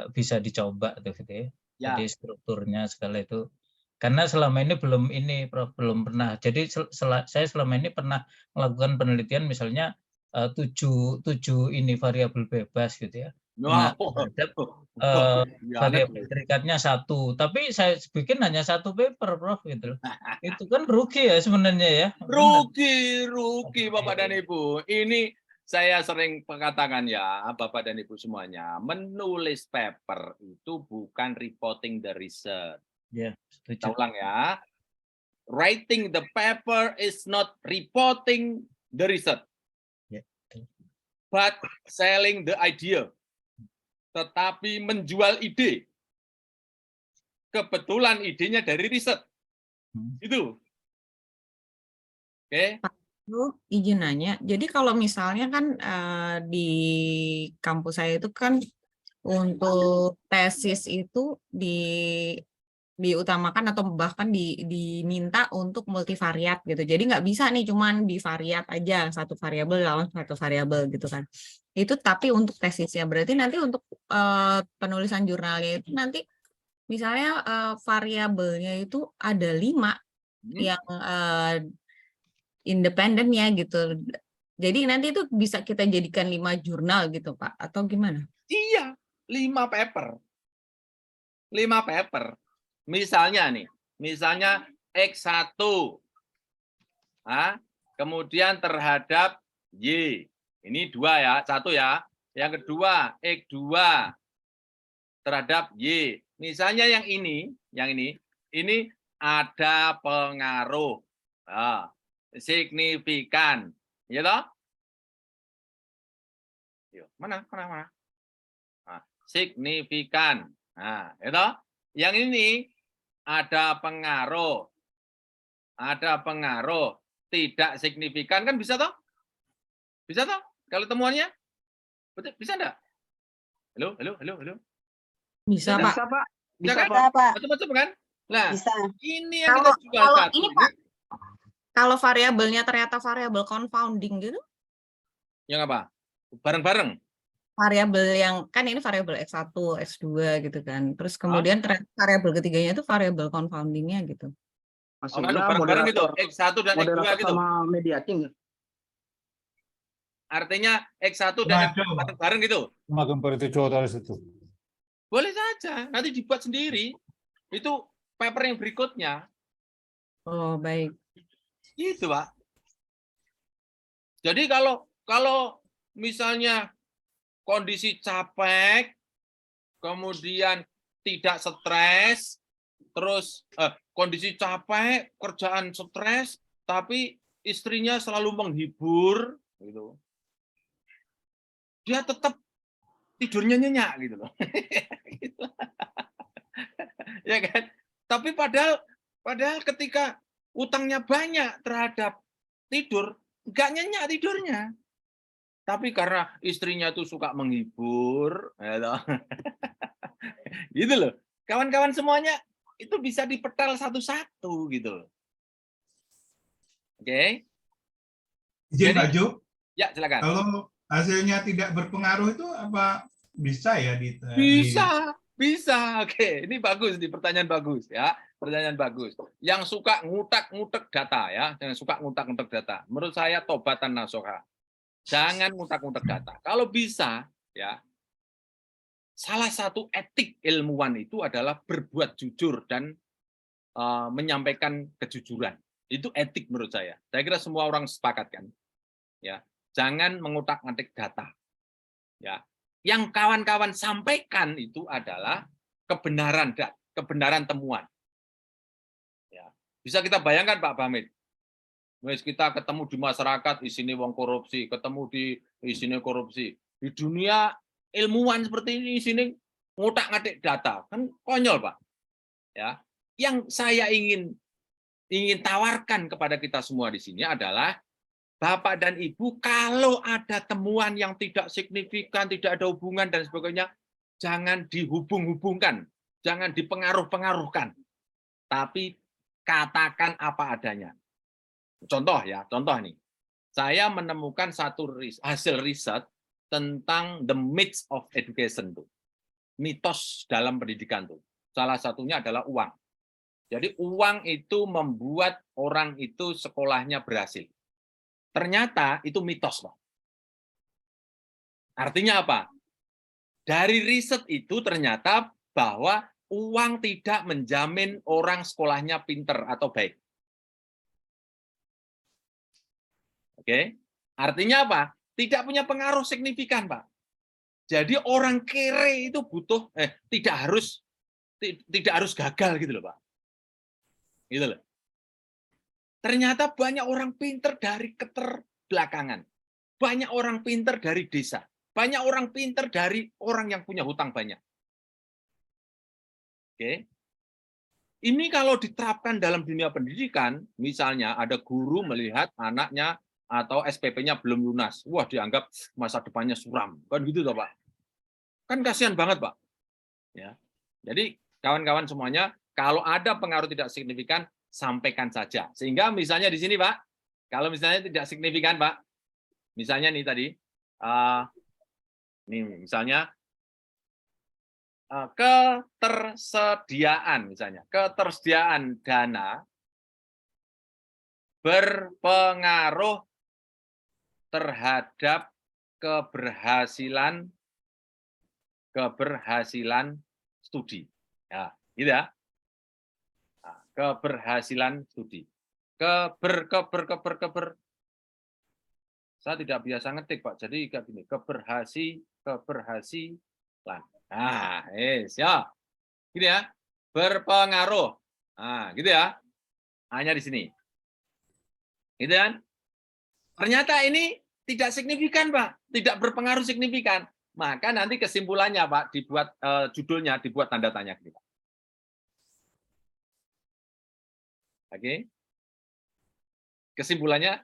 bisa dicoba tuh gitu ya. Jadi strukturnya segala itu. Karena selama ini Prof belum pernah. Jadi saya selama ini pernah melakukan penelitian misalnya 7 ini variabel bebas gitu ya. Nah, variabel terikatnya 1, tapi saya bikin hanya 1 paper, Prof, gitu loh. Itu kan rugi ya sebenarnya ya. Rugi, Bapak dan Ibu. Ini saya sering katakan ya, Bapak dan Ibu semuanya, menulis paper itu bukan reporting the research. Ya, Kita setuju. ulang ya. Writing the paper is not reporting the research, Ya, betul. but selling the idea. Tetapi menjual ide. Kebetulan idenya dari riset. Itu. Oke. Lu izin nanya, jadi kalau misalnya kan di kampus saya itu kan untuk tesis itu diutamakan atau bahkan diminta untuk multivariat gitu. Jadi nggak bisa nih cuman bivariat aja, satu variabel lawan satu variabel gitu kan. Itu tapi untuk tesisnya berarti nanti untuk penulisan jurnalnya itu nanti misalnya variabelnya itu ada 5 yang independennya gitu. Jadi nanti itu bisa kita jadikan 5 jurnal gitu Pak, atau gimana? Iya, 5 paper. 5 paper. Misalnya nih, misalnya X1. Kemudian terhadap Y. Ini 2 ya, 1 ya. Yang kedua, X2 terhadap Y. Misalnya yang ini ada pengaruh signifikan, ya toh? Mana? Signifikan. Nah, ya toh? Yang ini ada pengaruh tidak signifikan, kan bisa toh? Bisa toh? Kalau temuannya, betul, bisa enggak? Halo. Bisa, Pak. Bisa kan? Pak. Macam-macam kan? Nah, Bisa. ini yang kita jual Kalau satu. ini Pak, kalau variabelnya ternyata variabel confounding gitu, Yang apa? Bareng-bareng. variabel yang kan ini variabel X1, X2 gitu kan. Terus kemudian ternyata variabel ketiganya itu variabel confoundingnya gitu. Maksudnya bareng-bareng gitu. moderator, X1 dan X2 moderator gitu. sama mediating. Artinya X1 dan X2 bareng-bareng gitu. Boleh saja. Nanti dibuat sendiri. Itu paper yang berikutnya. Oh, baik. Gitu, Pak. Jadi kalau misalnya kondisi capek, kemudian tidak stres, terus kondisi capek, kerjaan stres, tapi istrinya selalu menghibur, gitu. Dia tetap tidurnya nyenyak, gitu loh. Ya kan? Tapi padahal ketika utangnya banyak terhadap tidur, nggak nyenyak tidurnya. Tapi karena istrinya tuh suka menghibur, gitu loh. Kawan-kawan semuanya itu bisa dipetal satu-satu gitu loh. Oke. Izin Pak Jo? Ya, silakan. Kalau hasilnya tidak berpengaruh itu apa bisa ya Bisa. Oke, ini bagus nih, pertanyaan bagus ya. Pertanyaan bagus. Yang suka ngutak-ngutak data ya, yang suka ngutak-ngutak data. Menurut saya tobatan nasuha. Jangan ngutak-ngutak data. Kalau bisa ya, salah satu etik ilmuwan itu adalah berbuat jujur dan menyampaikan kejujuran. Itu etik menurut saya. Saya kira semua orang sepakat kan. Ya, jangan mengutak-ngatik data. Ya, yang kawan-kawan sampaikan itu adalah kebenaran temuan. Ya, bisa kita bayangkan Pak Bamid. Kita ketemu di masyarakat isinya wong korupsi, ketemu di isinya korupsi. Di dunia ilmuwan seperti ini isinya ngutak-ngatik data, kan konyol Pak. Ya, yang saya ingin tawarkan kepada kita semua di sini adalah Bapak dan Ibu, kalau ada temuan yang tidak signifikan, tidak ada hubungan dan sebagainya, jangan dihubung-hubungkan, jangan dipengaruh-pengaruhkan, tapi katakan apa adanya. Contoh nih, saya menemukan satu hasil riset tentang the myths of education tuh, mitos dalam pendidikan tuh. Salah satunya adalah uang. Jadi uang itu membuat orang itu sekolahnya berhasil. Ternyata itu mitos, Pak. Artinya apa? Dari riset itu ternyata bahwa uang tidak menjamin orang sekolahnya pinter atau baik. Oke? Artinya apa? tidak punya pengaruh signifikan, Pak. Jadi orang kere itu butuh tidak harus gagal gitu loh, Pak. Gitu loh. Ternyata banyak orang pinter dari keterbelakangan. Banyak orang pinter dari desa. Banyak orang pinter dari orang yang punya hutang banyak. Oke. Ini kalau diterapkan dalam dunia pendidikan, misalnya ada guru melihat anaknya atau SPP-nya belum lunas. Wah, dianggap masa depannya suram. Kan gitu toh, Pak. Kan kasihan banget, Pak. Ya. Jadi, kawan-kawan semuanya, kalau ada pengaruh tidak signifikan, sampaikan saja. Sehingga misalnya di sini, Pak, kalau misalnya tidak signifikan, Pak, misalnya nih tadi, nih misalnya ketersediaan, misalnya ketersediaan dana berpengaruh terhadap keberhasilan studi. Ya, gitu ya. Keberhasilan studi. Saya tidak biasa ngetik, Pak. Jadi kayak gini, keberhasilan. Nah, ya. Gini ya. Berpengaruh. Nah, gitu ya. Hanya di sini. Gitu kan? Ternyata ini tidak signifikan, Pak. Tidak berpengaruh signifikan. Maka nanti kesimpulannya, Pak, dibuat judulnya dibuat tanda tanya kita. Oke. Kesimpulannya,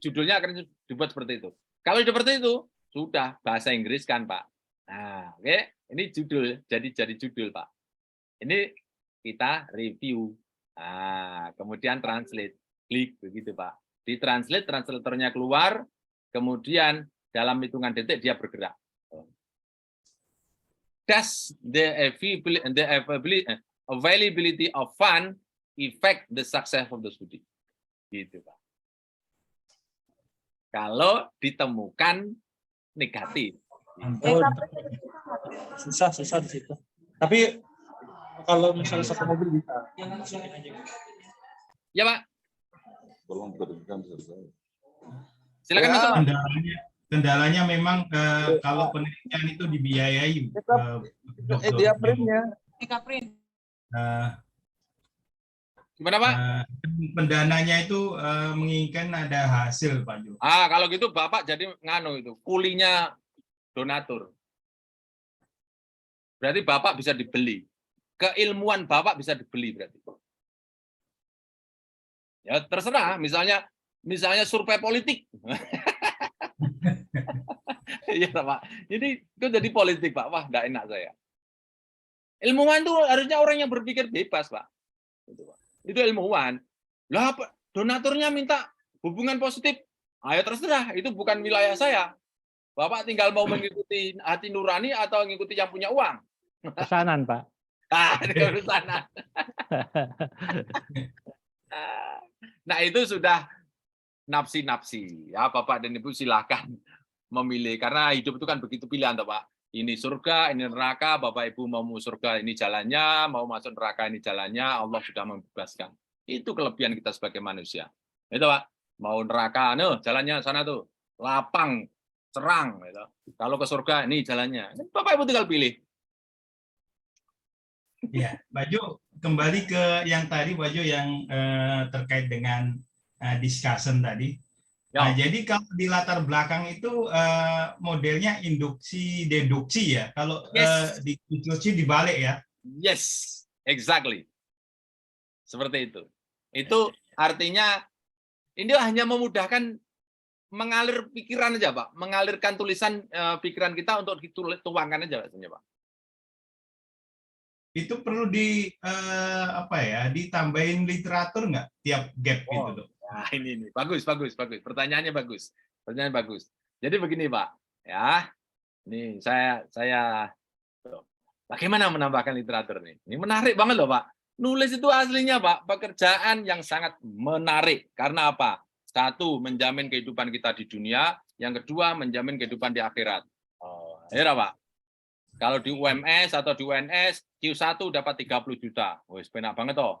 judulnya akan dibuat seperti itu. Kalau seperti itu, sudah bahasa Inggris kan, Pak. Nah, oke, ini judul, jadi judul, Pak. Ini kita review. Nah, kemudian translate, klik begitu, Pak. Di translate, translatornya keluar, kemudian dalam hitungan detik dia bergerak. Does the availability of fund affect the success of the study? Gitu, Pak. Kalau ditemukan negatif. Susah di situ. Tapi kalau misalnya satu mobil bisa. Ya, Pak. Silakan Masuk, Pak. Kendalanya memang kalau penelitian itu dibiayai. Gimana, Pak? Pendananya itu menginginkan ada hasil, Pak Jo. Kalau gitu Bapak jadi nganu itu, kulinya donatur. Berarti Bapak bisa dibeli. Keilmuan Bapak bisa dibeli berarti. Ya terserah, misalnya survei politik. Iya, Pak. Jadi itu jadi politik, Pak. Wah, enggak enak saya. Ilmuwan itu harusnya orang yang berpikir bebas, Pak. Itu ilmuwan. Lah, donaturnya minta hubungan positif. Ayo terserah, itu bukan wilayah saya. Bapak tinggal mau mengikuti hati nurani atau mengikuti yang punya uang. Pesanan, Pak. Pesanan. Nah, itu sudah nafsi-nafsi. Ya, Bapak dan Ibu silakan memilih. Karena hidup itu kan begitu pilihan, toh, Pak. Ini surga, ini neraka. Bapak Ibu mau surga, ini jalannya. Mau masuk neraka, ini jalannya. Allah sudah membebaskan. Itu kelebihan kita sebagai manusia. Itu, Pak. Mau neraka, jalannya sana tuh. Lapang, cerang. Gitu. Kalau ke surga, ini jalannya. Bapak Ibu tinggal pilih. Ya, Pak Jo, kembali ke yang tadi, Pak Jo, yang terkait dengan discussion tadi. Nah, jadi kalau di latar belakang itu modelnya induksi deduksi ya. Kalau di diskusi dibalik ya. Yes, exactly. Seperti itu. Itu artinya ini hanya memudahkan mengalir pikiran aja, Pak. Mengalirkan tulisan pikiran kita untuk dituangkan aja, Pak. Itu perlu ditambahin literatur nggak tiap gap gitu, Dok? Nah, ini bagus. Pertanyaannya bagus. Jadi begini, Pak. Ya. Ini saya bagaimana menambahkan literatur nih? Ini menarik banget loh, Pak. Nulis itu aslinya, Pak, pekerjaan yang sangat menarik. Karena apa? Satu, menjamin kehidupan kita di dunia. Yang kedua, menjamin kehidupan di akhirat. Ya, Pak. Kalau di UMS atau di UNS, Q1 dapat 30 juta. Wih, penak banget toh.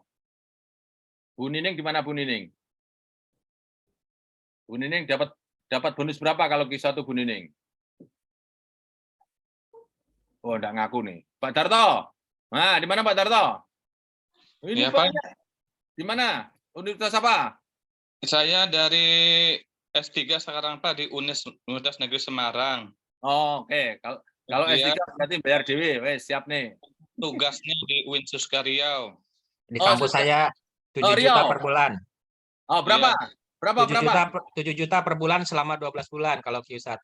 Bu Nining gimana, Bu Nining? Bu Nining dapat dapat bonus berapa kalau Q1 Bu Nining? Oh, enggak ngaku nih. Pak Darto. Nah, di mana Pak Darto? Ini Iya, Pak. di mana? Universitas apa? Saya dari S3 sekarang Pak di Universitas Negeri Semarang. Oh, oke. Kalau S3 berarti bayar dewe. Wes, siap nih. Tugasnya di UIN Suska Riau. Di kampus saya 7 juta per bulan. Oh, berapa? Iya. Berapa? 7 juta per bulan selama 12 bulan kalau Q1.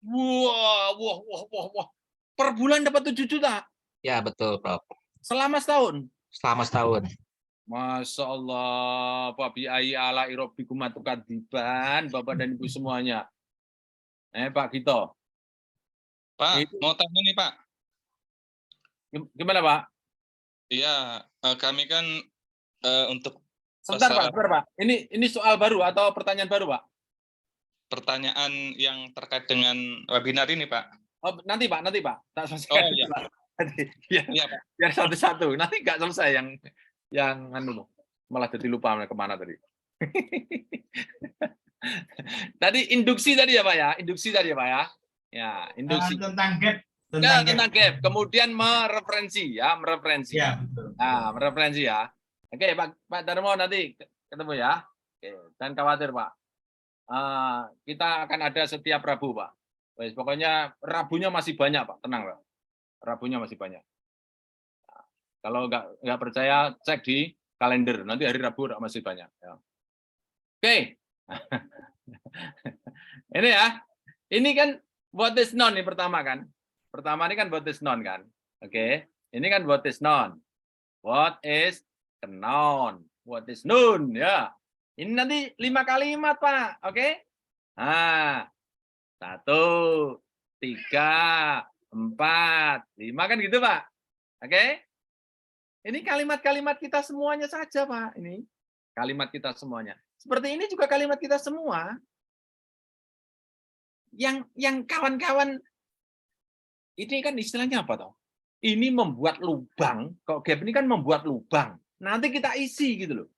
Wah. Per bulan dapat 7 juta? Ya, betul, Prof. Selama setahun? Selama setahun. Masya Allah, Pak Biai ala irobikum atukadiban, Bapak dan Ibu semuanya. Pak Gito. Pak, mau tanya nih Pak. Gimana Pak? Iya, kami kan untuk Sebentar Pak. Ini soal baru atau pertanyaan baru Pak? Pertanyaan yang terkait dengan webinar ini Pak. Oh, nanti Pak. Tak selesai. Oh iya. Iya Pak. Biar satu-satu. Nanti nggak selesai yang malah jadi lupa kemana tadi. Tadi induksi tadi ya Pak ya. Ya, induksi. Tentang gap. Tentang gap. Kemudian mereferensi ya, mereferensi. Ya, betul. Nah, mereferensi ya. Oke, Pak Darmo nanti ketemu ya. Oke, jangan khawatir Pak. Kita akan ada setiap Rabu Pak. Wes, pokoknya Rabunya masih banyak Pak, tenang Pak. Rabunya masih banyak. Nah, kalau nggak percaya cek di kalender, nanti hari Rabu masih banyak. Ya. Oke, ini ya, ini kan what is known nih pertama kan. Pertama ini kan what is known kan. Oke, ini kan what is known. What is known? What is known ya. Ini nanti 5 kalimat Pak. Oke. Nah. 1, 3, 4, 5 kan gitu Pak. Oke? Ini kalimat-kalimat kita semuanya saja Pak. Ini kalimat kita semuanya. Seperti ini juga kalimat kita semua. Yang kawan-kawan ini kan istilahnya apa toh? Ini membuat lubang. Kok gap ini kan membuat lubang. Nanti kita isi gitu loh.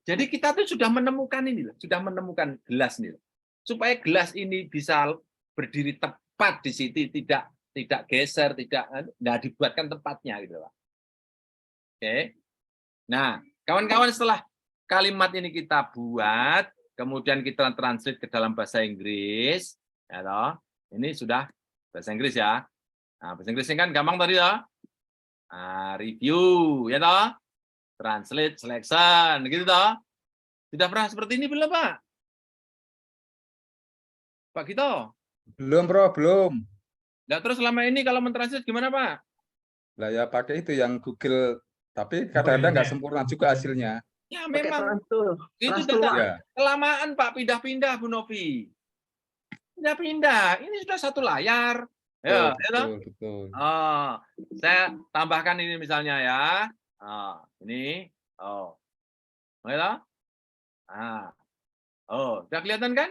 Jadi kita tuh sudah menemukan ini loh, sudah menemukan gelas nih loh. Supaya gelas ini bisa berdiri tepat di situ, tidak geser, tidak dibuatkan tempatnya gitu Pak. Oke. Nah, kawan-kawan setelah kalimat ini kita buat, kemudian kita translate ke dalam bahasa Inggris, ya toh. Ini sudah bahasa Inggris ya. Nah, bahasa Inggris ini kan gampang tadi ya. Review, ya toh. Translate, selection, gitu toh. Sudah pernah seperti ini belum Pak? Pak Gito? Belum, Bro, belum. Nah, terus selama ini kalau mentranslate gimana, Pak? Lah ya pakai itu yang Google, tapi kadang-kadang nggak sempurna juga hasilnya. Ya memang itu sudah kelamaan Pak, pindah-pindah Bu Novi. Pindah-pindah. Ini sudah satu layar. Ya, betul. Oh, saya tambahkan ini misalnya ya. Ini. Ya. Udah kelihatan kan?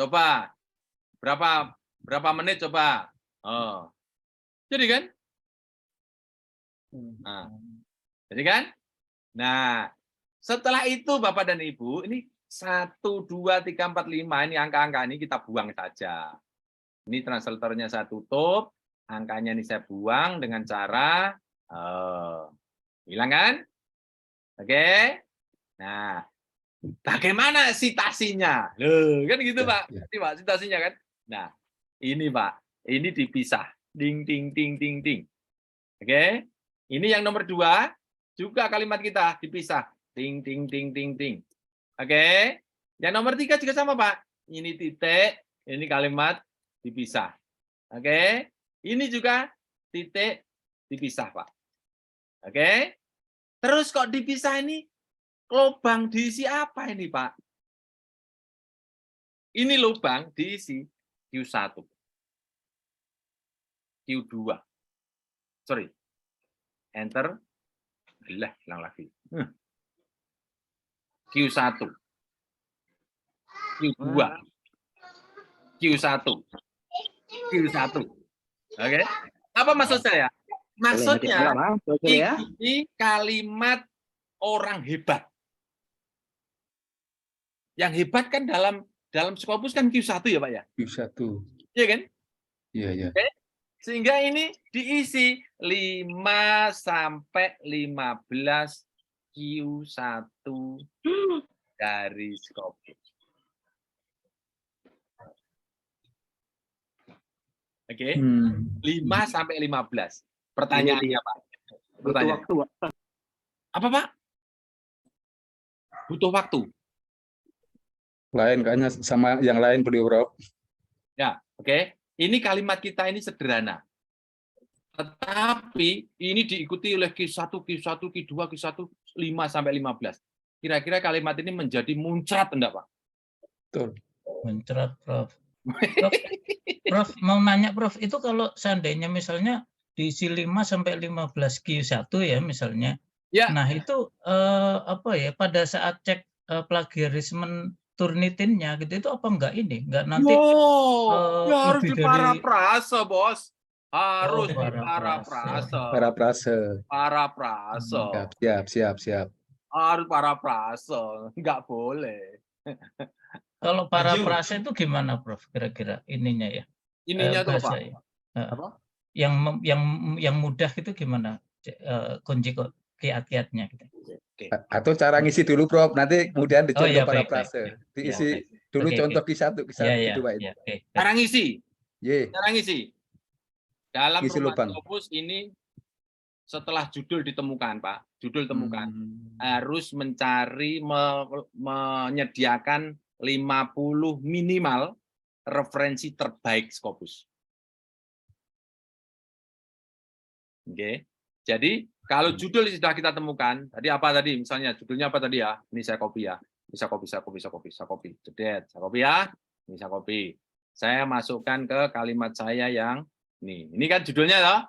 Coba berapa menit coba. Jadi kan? Jadi kan? Nah, setelah itu Bapak dan Ibu, ini 1, 2, 3, 4, 5 ini angka-angka ini kita buang saja. Ini translatornya saya tutup, angkanya ini saya buang dengan cara hilang kan? Oke. Nah, bagaimana sitasinya? Loh, kan gitu Pak. Ini Pak, sitasinya kan. Nah, ini Pak, ini dipisah. Ding, ding, ding, ding, ding. Oke. Ini yang nomor 2, juga kalimat kita dipisah. Ding, ding, ding, ding, ding. Oke. Yang nomor 3 juga sama Pak. Ini titik, ini kalimat dipisah. Oke. Ini juga titik dipisah Pak. Oke. Terus kok dipisah ini? Lubang diisi apa ini, Pak? Ini lubang diisi Q1. Q2. Sorry. Enter. Hilang lagi. Q1. Q2. Q1. Q1. Oke. Apa maksud saya? Maksudnya ikuti kalimat orang hebat. Yang hebat kan dalam Scopus kan Q1 ya Pak ya? Q1. Iya kan? Iya, iya. Oke. Sehingga ini diisi 5 sampai 15 Q1 dari Scopus. Oke. 5 sampai 15. Pertanyaannya Pak. Butuh waktu. Apa Pak? Butuh waktu. Lain kayaknya sama yang lain beliau, Prof. Ya, oke. Ini kalimat kita ini sederhana. Tetapi ini diikuti oleh Q1, Q1, Q2, Q1, 5 sampai 15. Kira-kira kalimat ini menjadi muncrat enggak, Pak? Betul. Muncrat, Prof. Prof, mau nanya Prof, itu kalau seandainya misalnya diisi 5 sampai 15 Q1 ya misalnya. Ya. Nah, itu apa ya pada saat cek plagiarisme Turnitinnya gitu itu apa enggak ini? Enggak nanti ya harus lebih di parafrase, Bos. Harus di parafrase. Parafrase. Siap. Harus parafrase, enggak boleh. Kalau parafrase itu gimana, Prof? Kira-kira ininya ya? Ininya tuh apa? Ya. Apa? Yang mudah itu gimana? Kunci kiat-kiatnya gitu. Atau cara ngisi dulu, Prof. Nanti kemudian dicontoh ya, parafrase. Diisi dulu contoh Q1, Q2 itu. Cara ngisi. Ye. Cara ngisi. Dalam Ngisi Rumah lubang. Scopus ini setelah judul ditemukan, Pak. Judul temukan. Harus mencari menyediakan 50 minimal referensi terbaik Scopus. Oke. Jadi kalau judul sudah kita temukan, tadi apa tadi? Misalnya judulnya apa tadi ya? Ini saya copy ya. Bisa copy. Cedet, saya copy ya. Ini saya copy. Saya masukkan ke kalimat saya yang ini. Ini kan judulnya toh?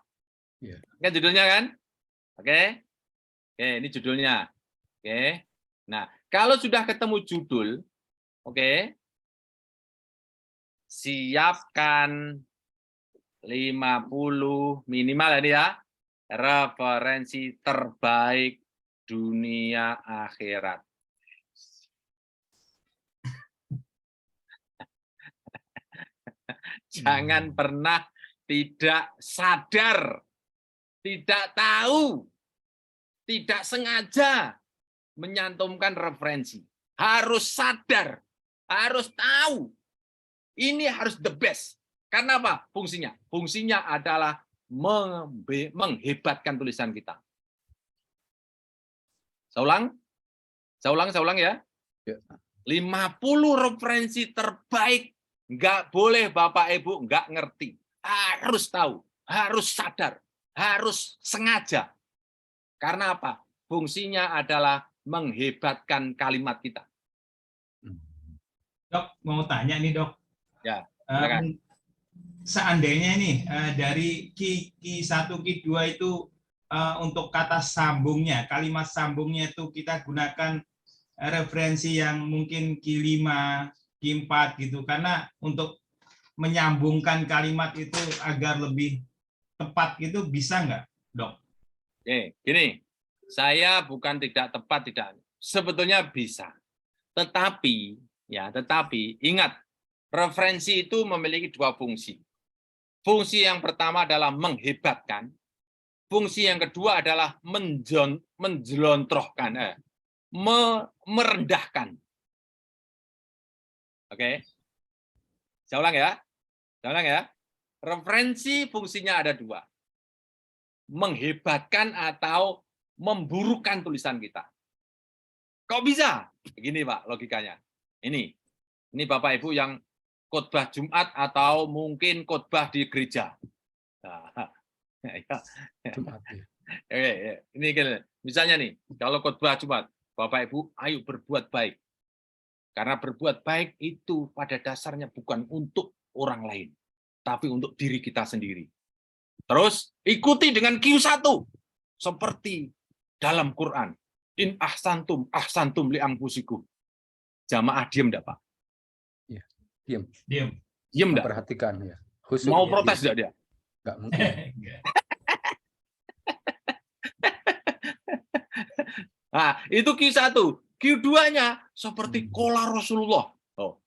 Iya. Kan judulnya kan? Oke. Oke, ini judulnya. Oke. Nah, kalau sudah ketemu judul, oke. Siapkan 50 minimal ini ya. Referensi terbaik dunia akhirat. Jangan pernah tidak sadar, tidak tahu, tidak sengaja menyantumkan referensi. Harus sadar, harus tahu. Ini harus the best. Karena apa? Fungsinya? Fungsinya adalah menghebatkan tulisan kita. Saya ulang ya. 50 referensi terbaik, nggak boleh Bapak Ibu nggak ngerti. Harus tahu, harus sadar, harus sengaja. Karena apa? Fungsinya adalah menghebatkan kalimat kita. Dok, mau tanya nih, Dok. Ya, silakan. Seandainya nih dari Q1, Q2 itu untuk kata sambungnya, kalimat sambungnya itu kita gunakan referensi yang mungkin Q5, Q4 gitu, karena untuk menyambungkan kalimat itu agar lebih tepat gitu bisa nggak, Dok? Oke, gini, saya bukan tidak tepat, tidak. Sebetulnya bisa. Tetapi ingat, referensi itu memiliki dua fungsi. Fungsi yang pertama adalah menghebatkan. Fungsi yang kedua adalah menjelontrohkan, merendahkan. Oke. Saya ulang ya. Referensi fungsinya ada dua. Menghebatkan atau memburukkan tulisan kita. Kok bisa? Begini Pak logikanya. Ini Bapak Ibu yang khotbah Jumat atau mungkin khotbah di gereja. Ini misalnya nih, kalau khotbah Jumat, Bapak Ibu, ayo berbuat baik. Karena berbuat baik itu pada dasarnya bukan untuk orang lain, tapi untuk diri kita sendiri. Terus ikuti dengan Q1 seperti dalam Quran. In ahsantum li anfusikum. Jamaah diam enggak, Pak? Diam enggak? Perhatikan ya. Mau protes enggak dia? Enggak mungkin. Nah, itu Q1. Q2-nya seperti kola Rasulullah. Oh,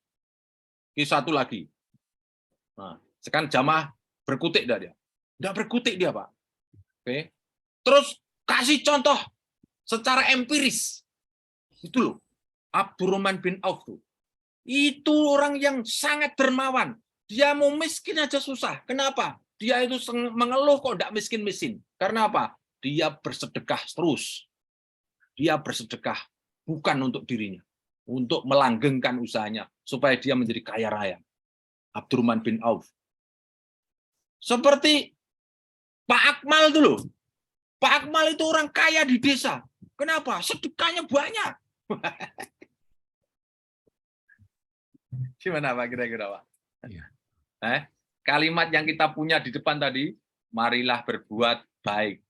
ini satu lagi. Nah, sekarang jamaah berkutik dah dia. Enggak berkutik dia, Pak. Oke. Terus kasih contoh secara empiris. Itu loh. Abdurrahman bin Auf tuh. Itu orang yang sangat dermawan. Dia mau miskin aja susah. Kenapa? Dia itu mengeluh kok enggak miskin-miskin. Karena apa? Dia bersedekah terus. Dia bersedekah bukan untuk dirinya. Untuk melanggengkan usahanya. Supaya dia menjadi kaya raya. Abdurrahman bin Auf. Seperti Pak Akmal dulu. Pak Akmal itu orang kaya di desa. Kenapa? Sedekahnya banyak. Gimana Pak kira-kira Pak? Kalimat yang kita punya di depan tadi, marilah berbuat baik.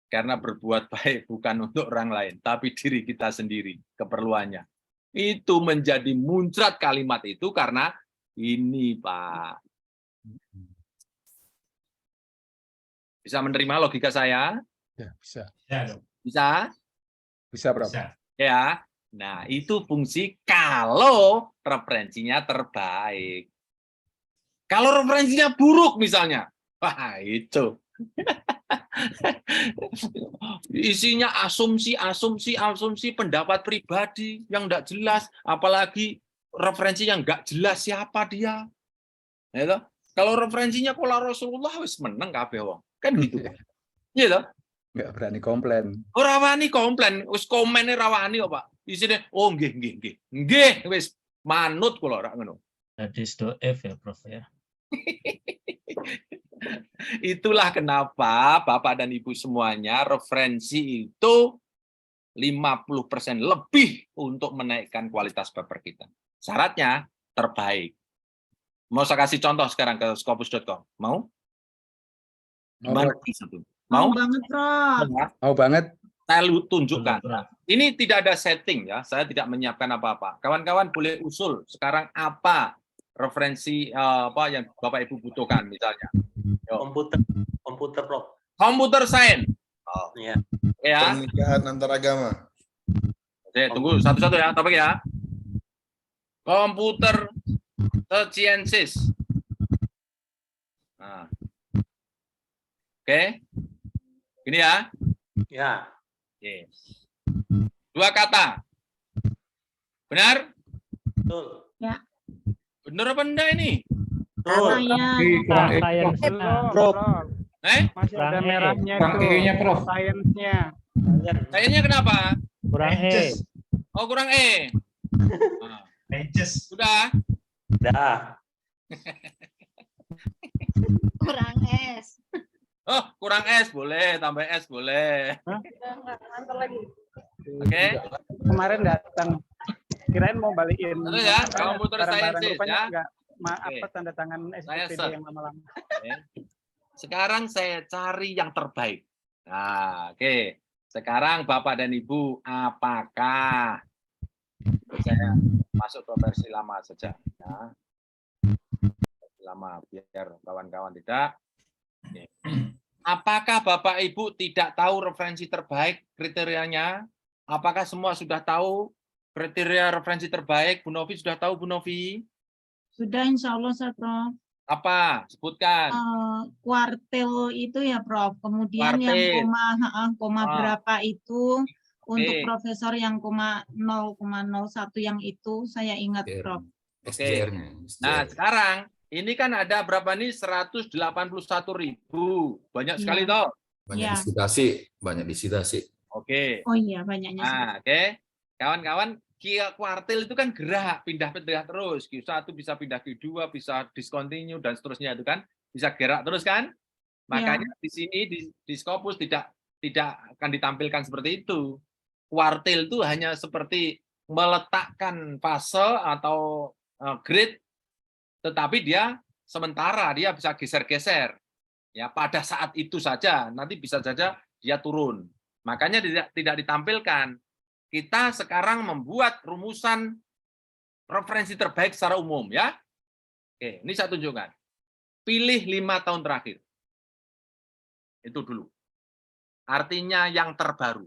Karena berbuat baik bukan untuk orang lain, tapi diri kita sendiri, keperluannya. Itu menjadi muncrat kalimat itu karena ini Pak. Bisa menerima logika saya? Ya, bisa. Bisa? Bisa, Prof. Ya. Nah, itu fungsi kalau referensinya terbaik. Kalau referensinya buruk misalnya, wah itu. Isinya asumsi pendapat pribadi yang enggak jelas, apalagi referensi yang enggak jelas siapa dia. Ya, kalau referensinya kola Rasulullah wis meneng kabeh wong. Kan gitu. Iya toh? Enggak berani komplain. Ora wani komplain, wis komene ra wani kok, Pak. Isine oh nggih. Nggih wis manut kula ora ngono. Hadis doef ya, Prof ya. Itulah kenapa Bapak dan Ibu semuanya referensi itu 50% lebih untuk menaikkan kualitas paper kita. Syaratnya terbaik. Mau saya kasih contoh sekarang ke Scopus.com. Mau? Mau banget, Prof. Mau banget. Saya tunjukkan. Ini tidak ada setting ya. Saya tidak menyiapkan apa-apa. Kawan-kawan boleh usul sekarang apa referensi apa yang Bapak Ibu butuhkan misalnya. Komputer, Prof. Computer science. Oh. Iya. Ya. Pernikahan antar agama. Oke, tunggu satu-satu ya, topik ya. Computer sciences. Nah. Oke. Ini ya. Ya. Oke. Dua kata. Benar? Betul. Ya. Benar apa enggak ini? Betul. Prof. Masih ada merahnya Kurang itu. E-nya, Prof. Sainsnya. Kayaknya kenapa? Kurang E. Oh, kurang E. Sudah? Dah. Kurang S. Oh, kurang S boleh, tambah S boleh. Ngantor lagi. Oke. Kemarin datang. Kirain mau balikin. Terus ya, apa, komputer barang-barang. sciences Rupanya ya. enggak Oke. apa tanda tangan Saya SPPD set. yang lama-lama. Oke. Sekarang saya cari yang terbaik. Nah, oke. Sekarang Bapak dan Ibu, apakah saya masuk ke versi lama saja? Ya. Versi lama, biar kawan-kawan tidak. Oke. Apakah Bapak Ibu tidak tahu referensi terbaik kriterianya? Apakah semua sudah tahu kriteria referensi terbaik? Bu Novi sudah tahu, Bu Novi? Sudah insya Allah, saya, Prof. Apa? Sebutkan. Kuartil itu ya, Prof. Kemudian yang Kuartil. koma berapa itu untuk Oke. profesor yang 0,01 yang itu saya ingat, Prof. SJR-nya. Nah, sekarang ini kan ada berapa nih? 181.000. Banyak sekali toh. Banyak Ya. disitasi. Oke. Oh iya, banyaknya. Nah, oke. Kawan-kawan, kuartil itu kan gerak, pindah-pindah terus. Q1 bisa pindah Q2, bisa discontinue dan seterusnya itu kan bisa gerak terus kan? Makanya di sini di Scopus tidak akan ditampilkan seperti itu. Kuartil itu hanya seperti meletakkan fase atau grade, tetapi dia sementara, dia bisa geser-geser. Ya, pada saat itu saja, nanti bisa saja dia turun. Makanya tidak ditampilkan. Kita sekarang membuat rumusan referensi terbaik secara umum ya. Oke, ini saya tunjukkan. Pilih 5 tahun terakhir. Itu dulu. Artinya yang terbaru.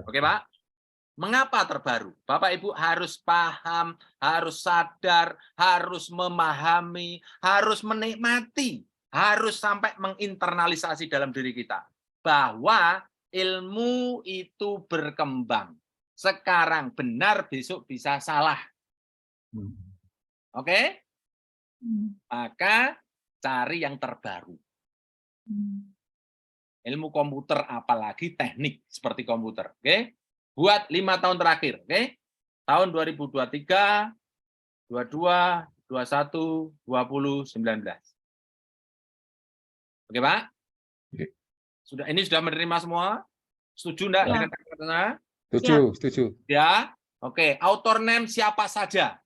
Oke, Pak? Mengapa terbaru? Bapak Ibu harus paham, harus sadar, harus memahami, harus menikmati, harus sampai menginternalisasi dalam diri kita bahwa ilmu itu berkembang. Sekarang benar, besok bisa salah. Oke? Maka cari yang terbaru. Ilmu komputer, apalagi teknik seperti komputer. Oke? Buat 5 tahun terakhir. Oke? Tahun 2023, 22, 21, 20, 19. Oke, Pak? Ini sudah menerima semua? Setuju enggak dengan kata-kata? Setuju. Ya. Oke, author name siapa saja?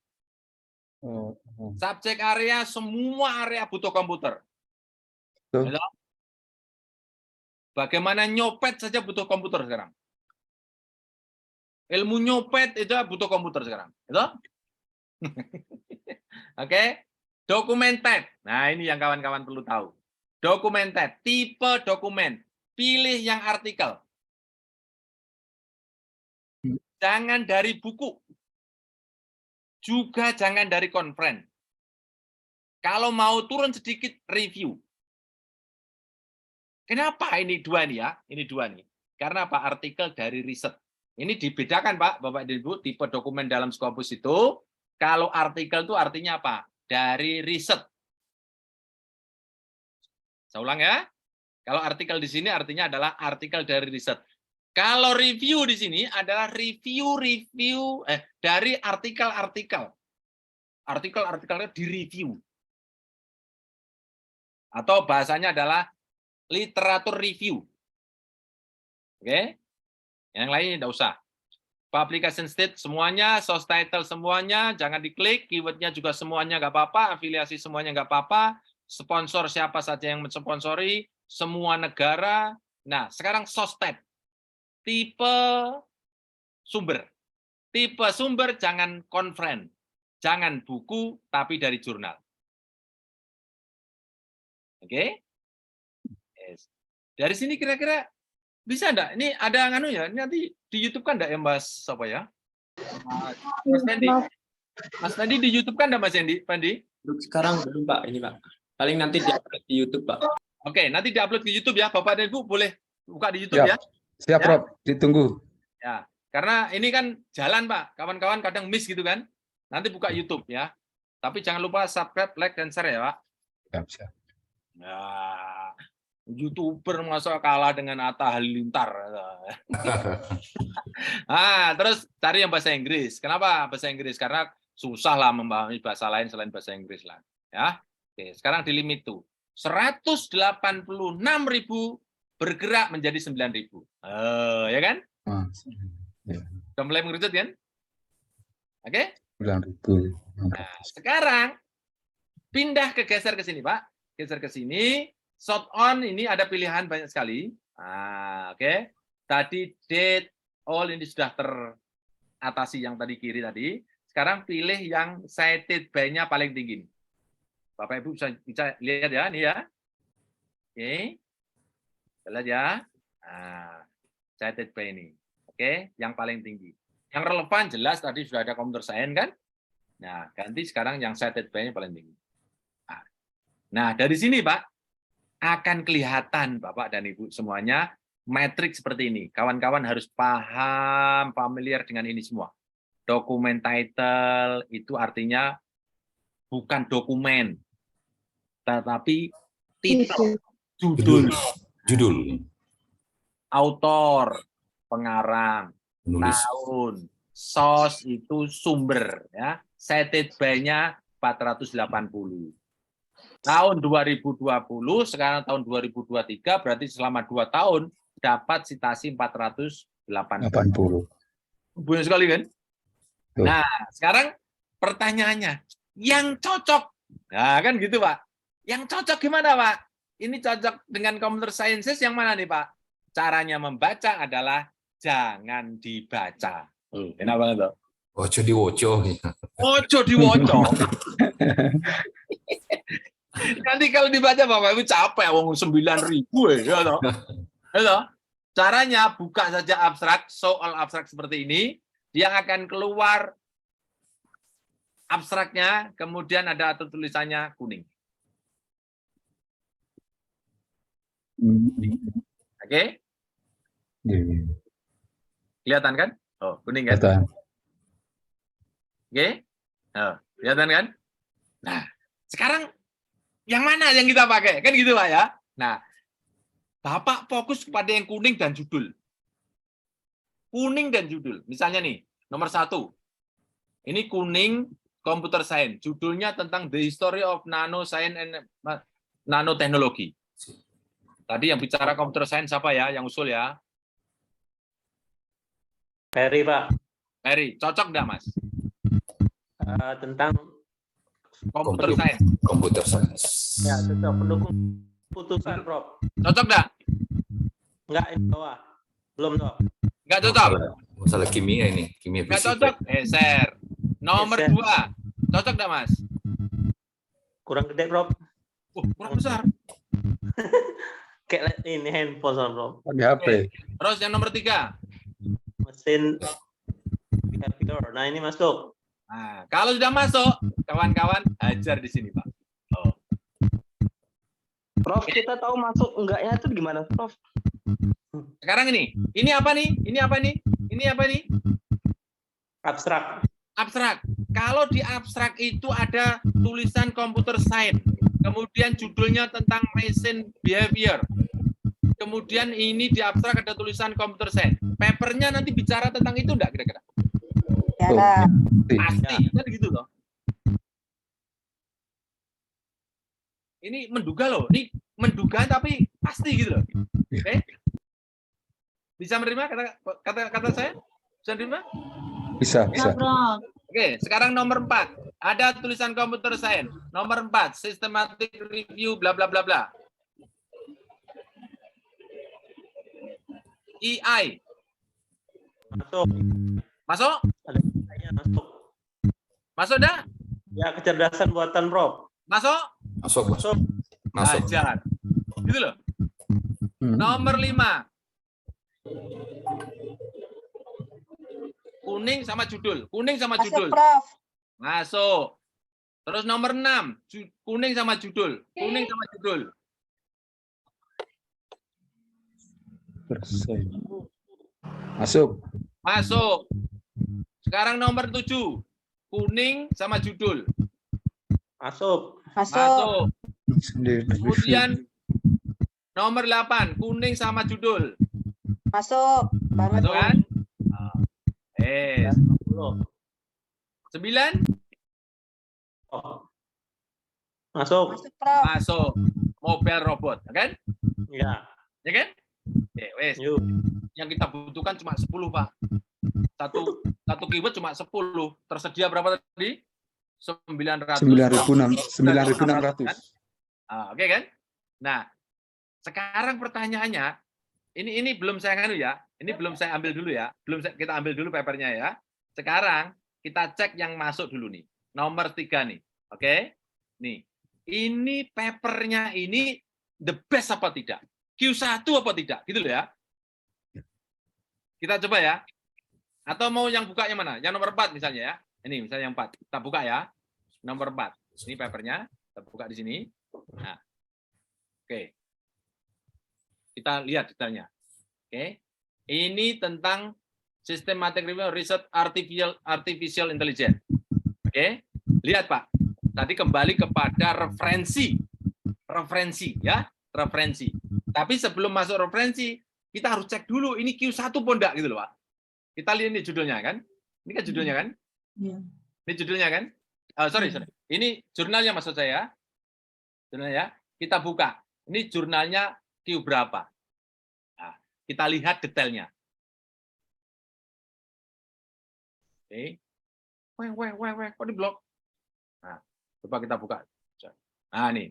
Subjek area, semua area butuh komputer. Halo? Bagaimana nyopet saja butuh komputer sekarang. Ilmu nyopet itu butuh komputer sekarang. Itu? Oke. Documented. Nah, ini yang kawan-kawan perlu tahu. Documented, tipe dokumen. Pilih yang artikel. Jangan dari buku. Juga jangan dari konferensi. Kalau mau turun sedikit, review. Kenapa ini dua nih ya? Ini dua nih. Karena apa? Artikel dari riset. Ini dibedakan Pak, Bapak dan Ibu, tipe dokumen dalam Scopus itu, kalau artikel itu artinya apa? Dari riset. Saya ulang ya. Kalau artikel di sini artinya adalah artikel dari riset. Kalau review di sini adalah review dari artikel-artikel. Artikel-artikelnya direview. Atau bahasanya adalah literatur review. Oke? Yang lain tidak usah. Publication state semuanya, source title semuanya, jangan diklik, keywordnya juga semuanya nggak apa-apa, afiliasi semuanya nggak apa-apa, sponsor siapa saja yang mensponsori, semua negara. Nah, sekarang source type. Tipe sumber. Tipe sumber jangan konferensi, jangan buku, tapi dari jurnal. Oke? Yes. Dari sini kira-kira bisa enggak? Ini ada nganu ya, ini nanti di YouTube kan enggak ya Mas apa ya? Mas Fendi. Mas Fendi di YouTube kan enggak Mas Fendi? Sekarang belum Pak, ini Pak. Paling nanti di-upload di YouTube Pak. Oke, nanti di-upload ke YouTube ya. Bapak dan Ibu boleh buka di YouTube ya. Siap, ya? Prof. Ditunggu. Ya, karena ini kan jalan Pak. Kawan-kawan kadang miss gitu kan. Nanti buka YouTube ya. Tapi jangan lupa subscribe, like, dan share ya Pak. Siap. Nah, YouTuber masa kalah dengan Atta Halilintar. Terus cari yang bahasa Inggris. Kenapa bahasa Inggris? Karena susah lah memahami bahasa lain selain bahasa Inggris lah. Ya, oke. Sekarang di limit tuh 186.000 bergerak menjadi 9.000. Ya kan? Sudah mulai mengerucut kan? Oke? 9.000. Nah, sekarang pindah geser ke sini, Pak. Geser ke sini. Short on ini ada pilihan banyak sekali. Oke. Tadi date all ini sudah teratasi yang tadi kiri tadi. Sekarang pilih yang cited by-nya paling tinggi. Bapak Ibu bisa lihat ya, ini ya. Oke. Kita lihat ya. Cited by ini. Oke, yang paling tinggi. Yang relevan jelas tadi sudah ada computer science kan? Nah, ganti sekarang yang cited by-nya paling tinggi. Nah, dari sini Pak akan kelihatan Bapak dan Ibu semuanya matriks seperti ini. Kawan-kawan harus paham, familiar dengan ini semua. Dokumen title itu artinya bukan dokumen, tetapi titel, judul. Autor, pengarang, Penulis. tahun, source itu sumber, ya. Cited by-nya 480. Tahun 2020, sekarang tahun 2023, berarti selama 2 tahun dapat citasi 480. Banyak sekali kan? Nah, sekarang pertanyaannya, yang cocok, nah kan gitu Pak. Yang cocok gimana Pak? Ini cocok dengan computer sciences yang mana nih Pak? Caranya membaca adalah jangan dibaca. Kenapa itu? Ojo diwoco. Ojo diwoco. Nanti kalau dibaca Bapak Ibu capek, wong 9.000 ya toh. Caranya buka saja abstrak, soal abstrak seperti ini, dia akan keluar abstraknya, kemudian ada tulisannya kuning. Oke? Kelihatan kan? Oh, kuning kan? Oke? Oh, kelihatan kan? Nah, sekarang yang mana yang kita pakai? Kan gitu Pak ya. Nah, Bapak fokus kepada yang kuning dan judul. Kuning dan judul. Misalnya nih, nomor 1. Ini kuning computer science. Judulnya tentang The History of Nanoscience and Nanotechnology. Tadi yang bicara computer science siapa ya? Yang usul ya? Ferry, Pak. Ferry, cocok nggak Mas? Tentang computer science. Computer science. Ya, cocok. Pendukung putusan, Prof. Cocok nggak? Enggak, ini bawah. Belum, Prof. Nggak cocok? Masalah kimia ini. Kimia Nggak fisika. cocok? Share. Nomor 2. Cocok nggak Mas? Kurang gede, Prof. Kurang besar. Kayak ini handphone, Prof. Pakai HP. Terus yang nomor 3. Mesin behavior. Nah, ini masuk. Nah, kalau sudah masuk, kawan-kawan ajar di sini, Pak. Oh. Prof, kita tahu masuk enggaknya itu gimana, Prof? Sekarang ini apa nih? Ini apa nih? Ini apa nih? Abstrak. Abstrak. Kalau di abstrak itu ada tulisan computer science, kemudian judulnya tentang machine behavior. Kemudian ini di abstrak ada tulisan computer science. Papernya nanti bicara tentang itu enggak kira-kira? Ya. Pasti, kan gitu loh. Ini menduga loh, ini menduga tapi pasti gitu loh. Oke? Bisa menerima kata saya? Bisa menerima? Bisa. Oke, sekarang nomor 4. Ada tulisan computer science. Nomor 4, systematic review bla bla bla bla. EI. Masuk. Masuk? Ada masuk. Masuk dah? Ya, kecerdasan buatan, Prof. Masuk? Masuk. Masuk. Ajar. Gitu loh. Nomor 5. Kuning sama judul. Kuning sama judul. Masuk, Prof. Masuk. Terus nomor 6. Kuning sama judul. Kuning sama judul. Masuk. Masuk. Sekarang nomor 7. Kuning sama judul. Masuk. Masuk. Kemudian nomor 8. Kuning sama judul. Masuk. Banget. Masuk kan? 9. Masuk. Masuk, Prof. Masuk. Mobile robot, kan? Ya. Ya kan? Wes. Yang kita butuhkan cuma 10, Pak. Satu keyword cuma 10. Tersedia berapa tadi? 900. 9.600. Kan? Oke kan? Nah, sekarang pertanyaannya, ini belum saya nganu ya. Ini belum saya ambil dulu ya. Kita ambil dulu papernya ya. Sekarang kita cek yang masuk dulu nih. Nomor 3 nih. Oke? Nih. Ini papernya ini the best apa tidak? Q1 apa tidak? Gitu loh ya. Kita coba ya. Atau mau yang buka yang mana? Yang nomor 4 misalnya ya. Ini misalnya yang 4. Kita buka ya. Nomor 4. Ini papernya. Kita buka di sini. Nah. Oke. Kita lihat detailnya. Oke. Ini tentang Systematic Review Research Artificial Intelligence. Oke. Lihat Pak. Tadi kembali kepada referensi. Referensi ya. Referensi. Tapi sebelum masuk referensi, kita harus cek dulu ini Q1 pun enggak gitu loh Pak. Kita lihat ini judulnya kan. Ini kan judulnya kan. Iya. Ini judulnya kan. Sorry. Ini jurnalnya maksud saya. Jurnalnya. Kita buka. Ini jurnalnya Q berapa. Nah, kita lihat detailnya. Oke. Kok di blok? Nah, coba kita buka. Nah, nih.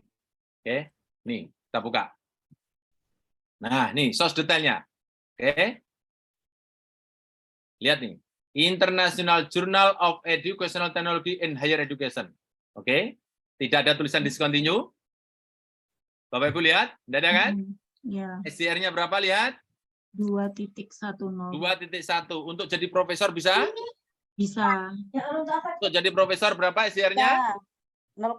Oke. Nih, kita buka. Nah, nih source detailnya. Oke. Lihat nih. International Journal of Educational Technology in Higher Education. Oke. Tidak ada tulisan discontinue. Bapak Ibu lihat, tidak ada kan? Iya. SDR-nya berapa lihat? 2.10. 2.1. Untuk jadi profesor bisa? Bisa. Untuk jadi profesor berapa SDR-nya? 0,1.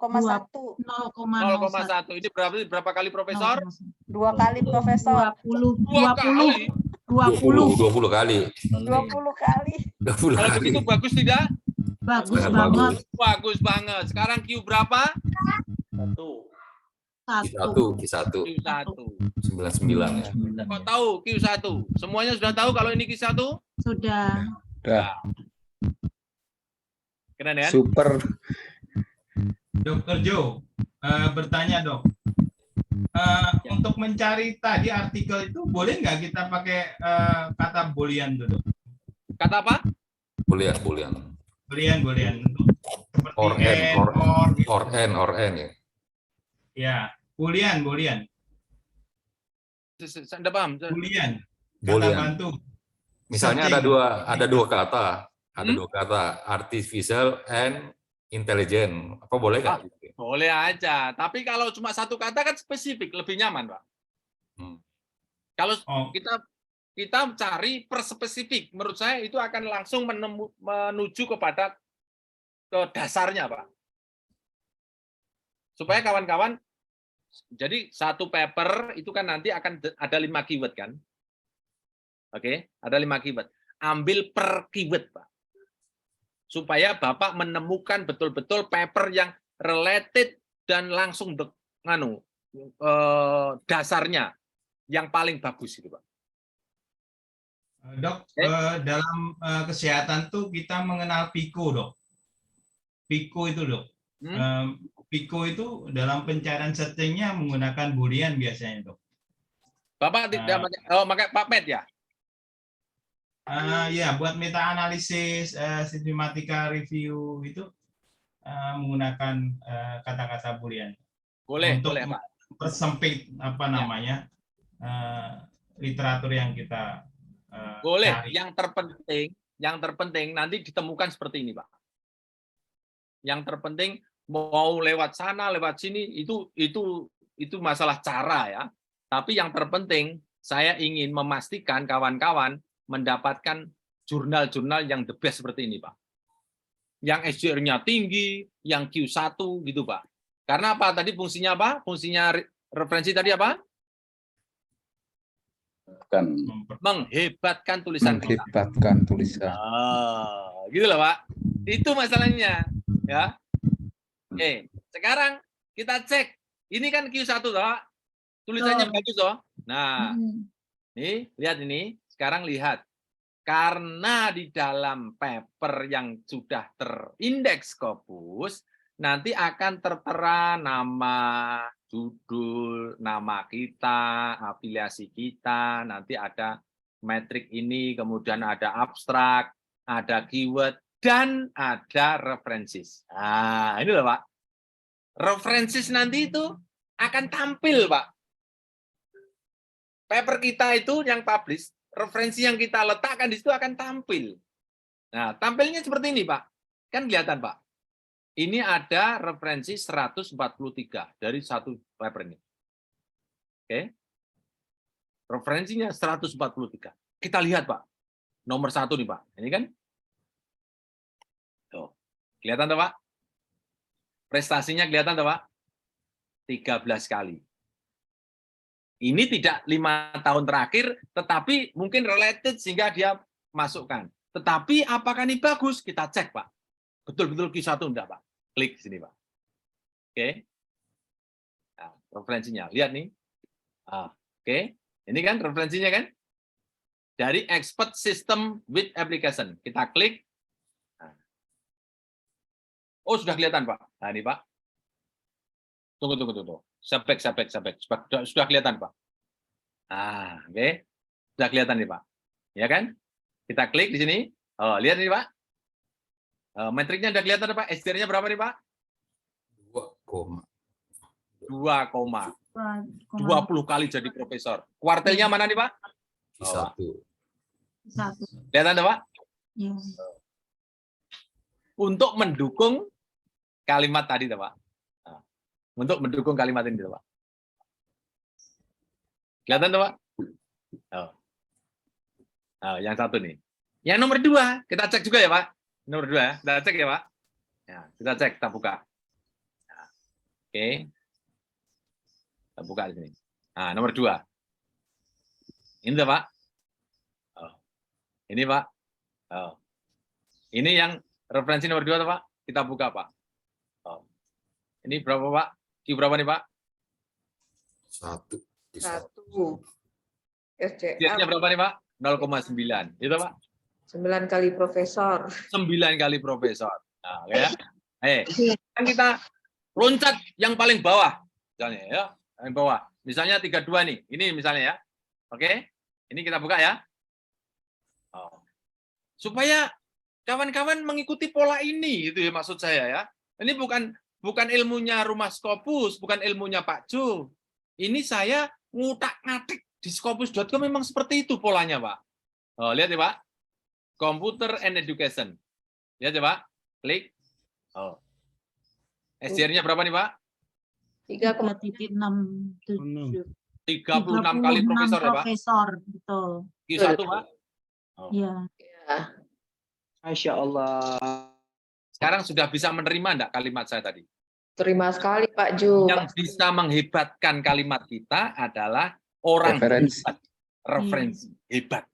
0,1. Ini berapa kali profesor? 2 kali profesor. 20 kali. 20 kali. 20 kali. 20 Kalau kali. begitu bagus tidak? Bagus Sangat banget. Bagus banget. Sekarang Q berapa? 1. Q1. Q1. 99 ya. Kok tahu Q1? Semuanya sudah tahu kalau ini Q1? Sudah. Udah. Keren ya? Super. Dokter Jo, bertanya dok, untuk mencari tadi artikel itu boleh nggak kita pakai kata boolean dulu? Kata apa? Boolean. Boolean. Seperti Or n ya. Ya, boolean. Anda paham? Boolean. Kata Boolean. bantu. Misalnya Searching. ada dua kata, artificial and intelligent. Apa boleh nggak? Boleh aja. Tapi kalau cuma satu kata kan spesifik, lebih nyaman, Pak. Kalau kita cari per spesifik, menurut saya itu akan langsung menuju kepada ke dasarnya, Pak. Supaya kawan-kawan, jadi satu paper itu kan nanti akan ada 5 keyword kan? Oke, ada 5 keyword. Ambil per keyword, Pak. Supaya Bapak menemukan betul-betul paper yang related dan langsung dasarnya yang paling bagus itu, Pak. Dok, dalam kesehatan tuh kita mengenal PICO, dok. PICO itu, dok. PICO itu dalam pencarian searching-nya menggunakan boolean biasanya, dok. Bapak tidak pakai PubMed ya? Ya, buat meta analisis, sistematika review itu menggunakan kata-kata boolean. Boleh, untuk boleh, Pak. Persempit literatur yang kita boleh. cari. Yang terpenting nanti ditemukan seperti ini, Pak. Yang terpenting mau lewat sana, lewat sini itu masalah cara ya. Tapi yang terpenting saya ingin memastikan kawan-kawan mendapatkan jurnal-jurnal yang the best seperti ini, Pak. Yang SDR-nya tinggi, yang Q1 gitu, Pak. Karena apa? Tadi fungsinya apa? Fungsinya referensi tadi apa? Menghebatkan tulisan kita. Menghebatkan tulisan. Gitu loh, Pak. Itu masalahnya, ya. Oke, sekarang kita cek. Ini kan Q1, Pak. Tulisannya bagus, toh. Nah, nih, lihat ini. Sekarang lihat. Karena di dalam paper yang sudah terindeks Scopus, nanti akan tertera nama, judul, nama kita, afiliasi kita, nanti ada metrik ini, kemudian ada abstrak, ada keyword, dan ada references. Nah, ini loh, Pak. References nanti itu akan tampil, Pak. Paper kita itu yang publish, referensi yang kita letakkan di situ akan tampil. Nah, tampilnya seperti ini, Pak. Kan kelihatan, Pak. Ini ada referensi 143 dari satu paper ini. Oke. Referensinya 143. Kita lihat, Pak. Nomor 1 nih, Pak. Ini kan. Tuh. Kelihatan, tuh, Pak? Prestasinya kelihatan, tuh, Pak? 13 kali. Ini tidak 5 tahun terakhir, tetapi mungkin related sehingga dia masukkan. Tetapi apakah ini bagus? Kita cek, Pak. Betul-betul Q1 enggak, Pak? Klik sini, Pak. Oke. Nah, referensinya. Lihat nih. Oke. Ini kan referensinya kan? Dari Expert System with Application. Kita klik. Nah. Oh, sudah kelihatan, Pak. Nah, ini, Pak. Tunggu. Sabek. Sudah kelihatan, Pak. Nah, oke. Sudah kelihatan nih, Pak. Ya kan? Kita klik di sini. Oh, lihat nih, Pak. Metriknya sudah kelihatan, Pak. SDR-nya berapa nih, Pak? 2, 20 kali jadi profesor. Kuartilnya mana nih, Pak? Q1. Kelihatan, tuh, Pak? Ya. Untuk mendukung kalimat tadi, tuh, Pak. Untuk mendukung kalimat ini, Pak. Kelihatan, tuh, Pak? Oh. Nah, yang satu nih. Yang nomor 2, kita cek juga ya Pak. Nomor 2 ya, kita cek ya Pak. Ya, kita cek, kita buka. Nah, oke. Kita buka di sini. Nah, nomor 2. Ini tuh, Pak. Oh. Ini Pak. Oh. Ini yang referensi nomor 2 tuh, Pak. Kita buka Pak. Oh. Ini berapa Pak? Q berapa nih Pak? 1. Q-nya berapa nih Pak? 0,9. Itu Pak? 9 kali profesor. 9 kali profesor. Nah, ya. Kan kita loncat yang paling bawah. Misalnya ya, yang bawah. Misalnya 32 nih. Ini misalnya ya. Oke? Ini kita buka ya. Oh. Supaya kawan-kawan mengikuti pola ini itu ya maksud saya ya. Ini bukan ilmunya Rumah Scopus, bukan ilmunya Pak Jo. Ini saya ngutak-ngatik di scopus.com memang seperti itu polanya, Pak. Oh, lihat ya, Pak. Computer and Education. Lihat ya, Pak. Klik. Oh. SDR-nya berapa nih, Pak? 3,67. 36 kali profesor ya, Pak? Profesor, betul. Q1, Pak? Oh. Iya. Masya Allah. Sekarang sudah bisa menerima enggak kalimat saya tadi? Terima sekali Pak Jo. Yang bisa menghebatkan kalimat kita adalah orang Referensi. hebat. Referensi. Hebat.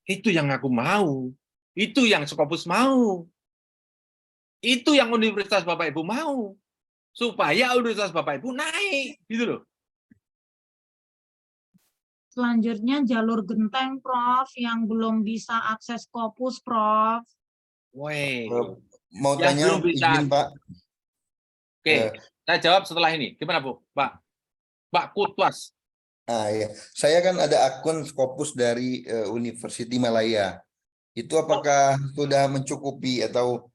Itu yang aku mau. Itu yang Scopus mau. Itu yang Universitas Bapak Ibu mau. Supaya Universitas Bapak Ibu naik. Gitu loh. Selanjutnya jalur genteng, Prof, yang belum bisa akses Scopus, Prof. Woi. Mau Yang tanya belum bisa. izin, Pak. Oke, saya jawab setelah ini. Gimana, Bu? Pak Kutwas. Iya. Saya kan ada akun Scopus dari University Malaya. Itu apakah sudah mencukupi atau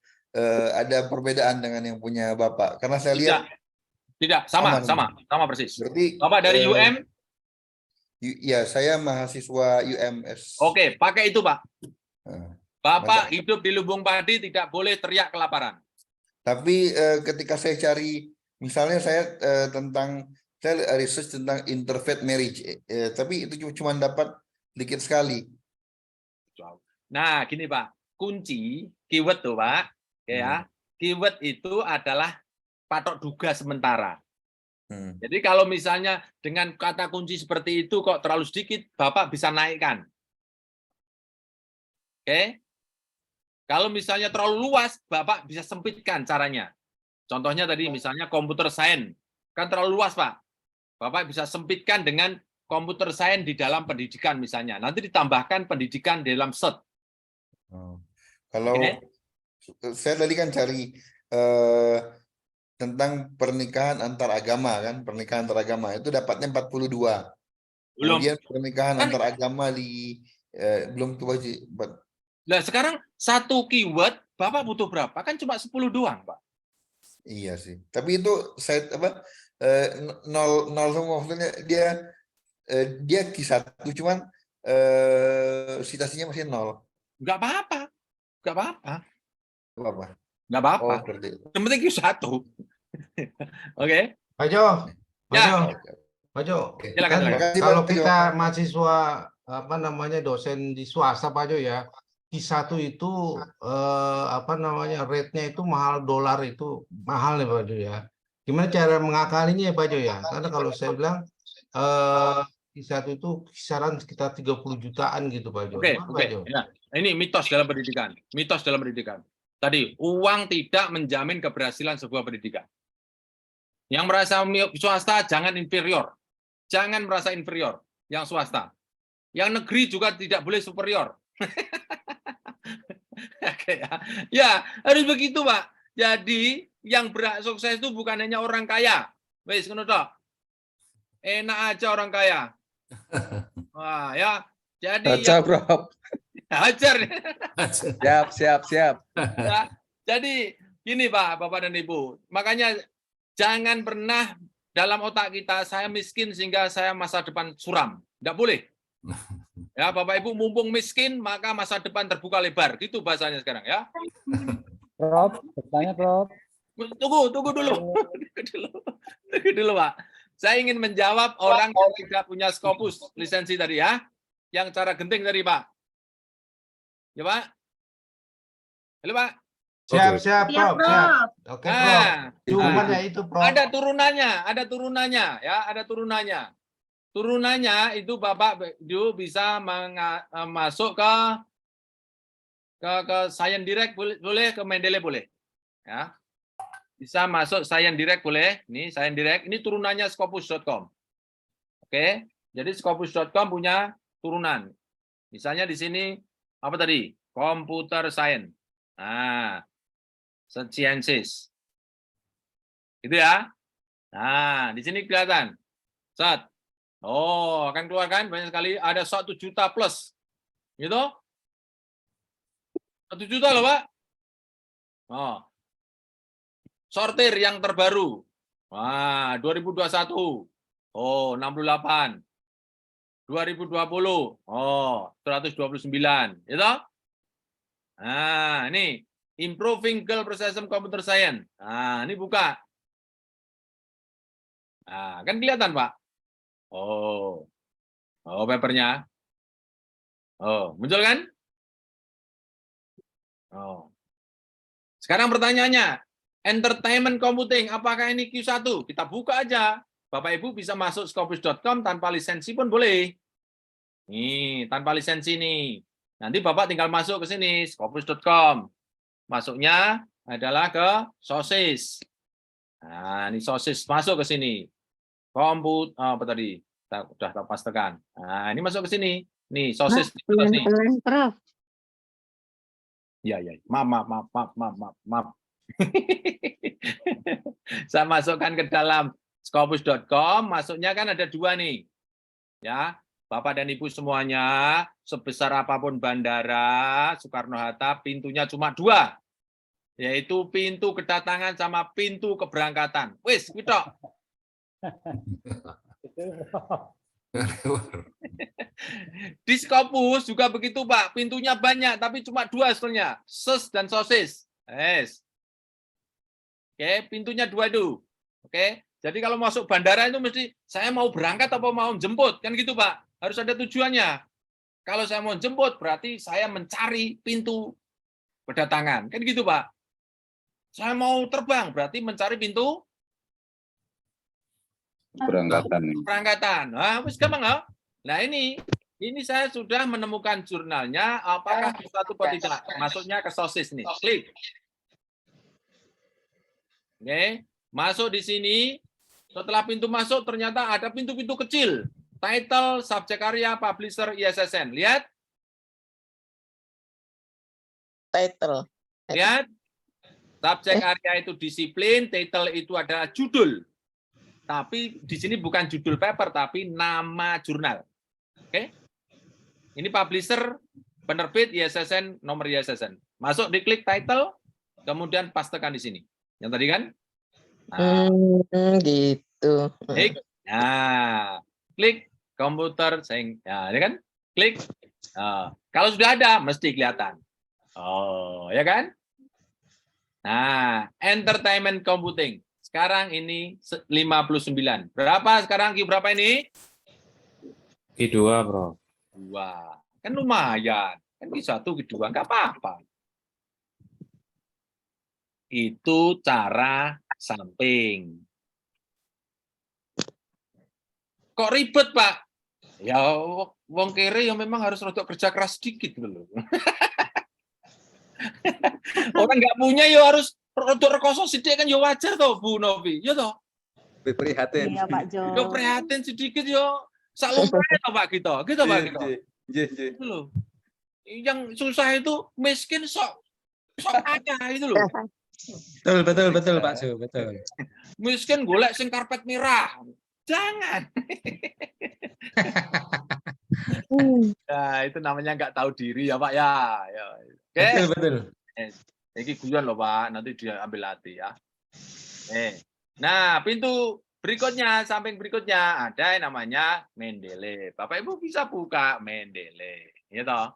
ada perbedaan dengan yang punya Bapak? Karena saya lihat Tidak, sama persis. Berarti Bapak dari UM? Ya, saya mahasiswa UMS. Oke, pakai itu, Pak. Bapak hidup di Lumbung Padi tidak boleh teriak kelaparan. Tapi ketika saya cari, misalnya saya research tentang interfaith marriage, tapi itu cuma dapat dikit sekali. Nah, gini Pak, kunci keyword tuh Pak, ya, keyword itu adalah patok duga sementara. Jadi kalau misalnya dengan kata kunci seperti itu kok terlalu sedikit, Bapak bisa naikkan. Oke? Kalau misalnya terlalu luas, Bapak bisa sempitkan caranya. Contohnya tadi misalnya computer science, kan terlalu luas Pak. Bapak bisa sempitkan dengan computer science di dalam pendidikan misalnya. Nanti ditambahkan pendidikan di dalam set. Kalau saya tadi kan cari tentang pernikahan antar agama kan, pernikahan antar agama itu dapatnya 42. Kemudian pernikahan antar agama belum tuh. Nah, sekarang satu keyword Bapak butuh berapa? Kan cuma 10 doang, Pak. Iya sih. Tapi itu saya nol semua maksudnya dia Q1 cuman citasinya masih 0. Enggak apa-apa. Enggak apa-apa. Enggak apa-apa. Yang penting Q1. Oke. Pak Jo. Pak Jo. Silakan. Kalau kita mahasiswa dosen di swasta Pak Jo ya, Q1 itu rate-nya itu mahal, dolar itu mahal nih Pak Jo ya. Gimana cara mengakalinya ya Pak Jo ya? Karena kalau saya bilang Q1 itu kisaran sekitar 30 jutaan gitu Pak Jo. Oke. Ya. Ini mitos dalam pendidikan. Mitos dalam pendidikan. Tadi, uang tidak menjamin keberhasilan sebuah pendidikan. Yang merasa swasta jangan inferior. Jangan merasa inferior yang swasta. Yang negeri juga tidak boleh superior. Ya, harus begitu, Pak. Jadi, yang sukses itu bukan hanya orang kaya. Wes, ngono tok. Enak aja orang kaya. Wah, ya. Jadi Bro. Hajar. Siap. Ya, jadi gini Pak, Bapak dan Ibu. Makanya jangan pernah dalam otak kita saya miskin sehingga saya masa depan suram. Tidak boleh. Ya, Bapak Ibu mumpung miskin maka masa depan terbuka lebar. Gitu bahasanya sekarang ya. Prof, bertanya Prof. Tunggu dulu. Tunggu dulu Pak. Saya ingin menjawab orang yang tidak punya Scopus lisensi tadi ya. yang cara genting tadi, Pak? Ya, Pak? Halo, Pak? Siap, Prof. Siap. Oke, Prof. Jawabannya itu, Prof. Ada turunannya, ya, ada turunannya. Turunannya itu Bapak Ibu bisa masuk ke Science Direct boleh, ke Mendeley boleh. Ya. Bisa masuk Science Direct boleh. Ini Science Direct, ini turunannya Scopus.com. Oke. Jadi Scopus.com punya turunan. Misalnya di sini apa tadi? Computer Science. Nah, Sciences. Gitu ya. Nah, di sini kelihatan. Set. Oh, akan keluarkan banyak sekali. Ada 1 juta plus. Gitu. 1 juta loh, Pak. Oh. Sortir yang terbaru. Wah, 2021. Oh, 68. 2020. Oh, 129. Gitu. Nah, ini Improving Girl Processing Computer Science. Nah, ini buka. Nah, kan kelihatan, Pak. Oh. Oh, papernya. Oh, muncul kan? Oh. Sekarang pertanyaannya, entertainment computing, apakah ini Q1? Kita buka aja. Bapak Ibu bisa masuk Scopus.com tanpa lisensi pun boleh. Nih, tanpa lisensi nih. Nanti Bapak tinggal masuk ke sini, Scopus.com. Masuknya adalah ke sosis. Nah, ini sosis masuk ke sini. Apa tadi? Udah pastikan. Nah, ini masuk ke sini. Nih, sosis. Prof. Ya. Maaf. Saya masukkan ke dalam Scopus.com, masuknya kan ada 2 nih. Ya, Bapak dan Ibu semuanya, sebesar apapun bandara Soekarno-Hatta, pintunya cuma 2. Yaitu pintu kedatangan sama pintu keberangkatan. Wis, gitu. Di Scopus juga begitu, Pak. Pintunya banyak, tapi cuma 2 sebenarnya. SES dan sosis. Yes. Oke, pintunya 2 itu. Oke, jadi kalau masuk bandara itu mesti, saya mau berangkat atau mau jemput. Kan gitu, Pak. Harus ada tujuannya. Kalau saya mau jemput, berarti saya mencari pintu kedatangan. Kan gitu, Pak. Saya mau terbang, berarti mencari pintu Perangkatan. Nah, wis gampang loh. Nah, ini saya sudah menemukan jurnalnya, apakah satu atau tidak. Masuknya ke sosis nih. Klik. Oke, masuk di sini. Setelah pintu masuk, ternyata ada pintu-pintu kecil. Title, subjek area, publisher, ISSN. Lihat. Title. Lihat. Subjek area itu disiplin, title itu adalah judul. Tapi di sini bukan judul paper, tapi nama jurnal. Oke? Ini publisher, penerbit, ISSN, nomor ISSN. Masuk, diklik title, kemudian pastekan di sini. Yang tadi kan? Nah, Gitu. Nah, klik komputer, nah, ini kan? Klik. Nah, kalau sudah ada, mesti kelihatan. Oh, ya kan? Nah, entertainment computing. Sekarang ini 59. Berapa sekarang Q berapa ini? Q2, Bro. 2. Kan lumayan. Kan Q1, Q2, enggak apa-apa. Itu cara samping. Kok ribet, Pak? Ya, wong kere yang memang harus rodok kerja keras sedikit loh. Orang nggak punya ya harus rodok rekoso sedikit kan ya wajar toh, Bu Novi. Ya toh? Prihatin. Iya, Pak Jo. Yo prihatin sedikit yo. Sak lumrahe toh Pak Gito. Gitu Pak Gito. Itu loh. Yang susah itu miskin sok kaya itu loh. Betul Pak Su, betul. Miskin golek sing karpet merah. Jangan. Nah, itu namanya nggak tahu diri ya Pak ya. Oke. Betul. Ini guyon loh Pak, nanti dia ambil hati ya. Nah, pintu berikutnya, samping berikutnya ada yang namanya Mendeley. Bapak Ibu bisa buka Mendeley, ya toh.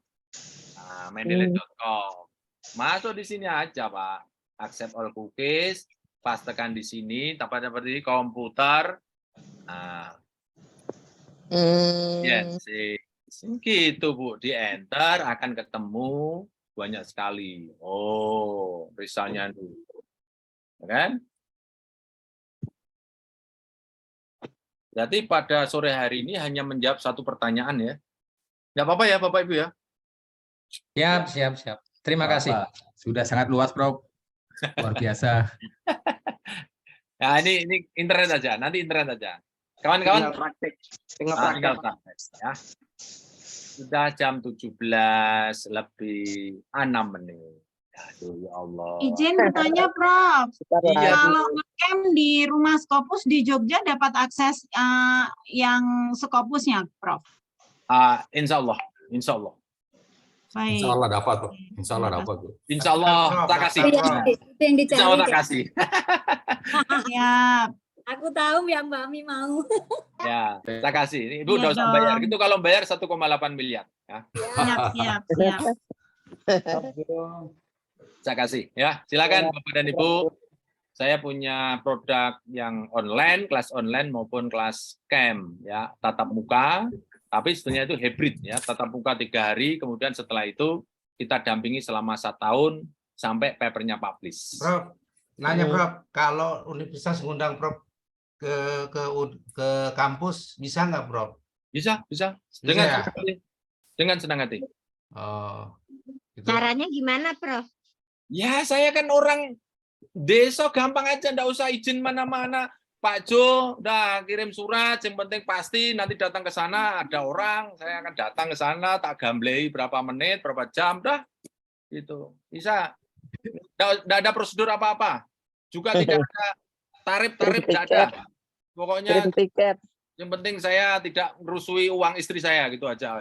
Nah, mendeley.com. Masuk di sini aja Pak. Accept all cookies, pastekan di sini, tempat seperti komputer. Nah, yes, Gitu Bu, di enter akan ketemu banyak sekali. Oh, misalnya dulu. Kan? Berarti pada sore hari ini hanya menjawab satu pertanyaan ya. Nggak apa-apa ya Bapak Ibu ya? Siap. Terima kasih. Sudah sangat luas, Prof. Luar biasa. Nah, ini internet aja, nanti internet aja. Kawan-kawan, tinggal praktek ya. Sudah jam 17 lebih 6 menit. Aduh, ya Allah. Izin bertanya, Prof. Iya, Kalau ngecamp di rumah Skopus di Jogja dapat akses yang Skopusnya, Prof? Insya Allah. Baik. Insya Allah dapat, Bu. Insya Allah dapat, Bu. Insya Allah tak kasih. Itu yang dicari. Insya Allah tak kasih. Siap. Aku tahu yang Mbak Ami mau. Ya, tak kasih. Ini Ibu udah usah bayar. Itu kalau bayar 1,8 miliar. Ya. Siap. Saya kasih. Ya, silakan Bapak dan Ibu. Saya punya produk yang online, kelas online maupun kelas camp, ya, tatap muka. Tapi sebenarnya itu hybrid, ya, tatap muka 3 hari. Kemudian setelah itu kita dampingi selama 1 tahun sampai papernya publish. Prof, nanya Prof, kalau universitas ngundang Prof ke kampus bisa nggak, Prof? Bisa. Dengan senang hati. Oh. Gitu. Caranya gimana, Prof? Ya, saya kan orang desa, gampang aja, nggak usah izin mana-mana. Pak Jo, udah kirim surat, yang penting pasti nanti datang ke sana, ada orang, saya akan datang ke sana, tak gamblei berapa menit, berapa jam, dah. Gitu. Bisa. Nggak ada prosedur apa-apa. Juga tidak ada tarif-tarif, tidak ada. Pokoknya yang penting saya tidak merusui uang istri saya, gitu aja.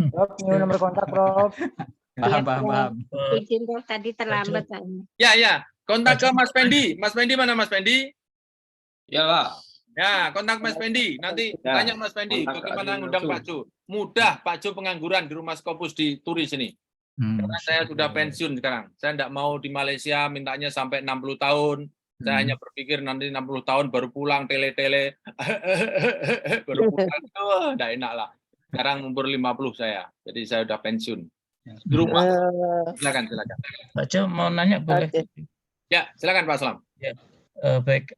Prof, nomor kontak, Prof. Paham. Izin, Prof, tadi terlambat. Ya. Kontak ke Mas Pendi. Mas Pendi mana Mas Pendi? Ya, Pak. Ya, kontak Mas Pendi. Nanti tanya Mas Pendi, bagaimana ngundang Pak Jo. Mudah, Pak Jo pengangguran di rumah Skopus di Turi sini. Karena saya sudah pensiun sekarang. Saya tidak mau di Malaysia mintanya sampai 60 tahun. Saya hanya berpikir nanti 60 tahun baru pulang tele-tele. Baru pulang. Tidak enak lah. Sekarang umur 50 saya. Jadi saya sudah pensiun. Di rumah. Silakan. Pak Jo mau nanya boleh? Ya, silakan Pak Aslam. Ya. Baik,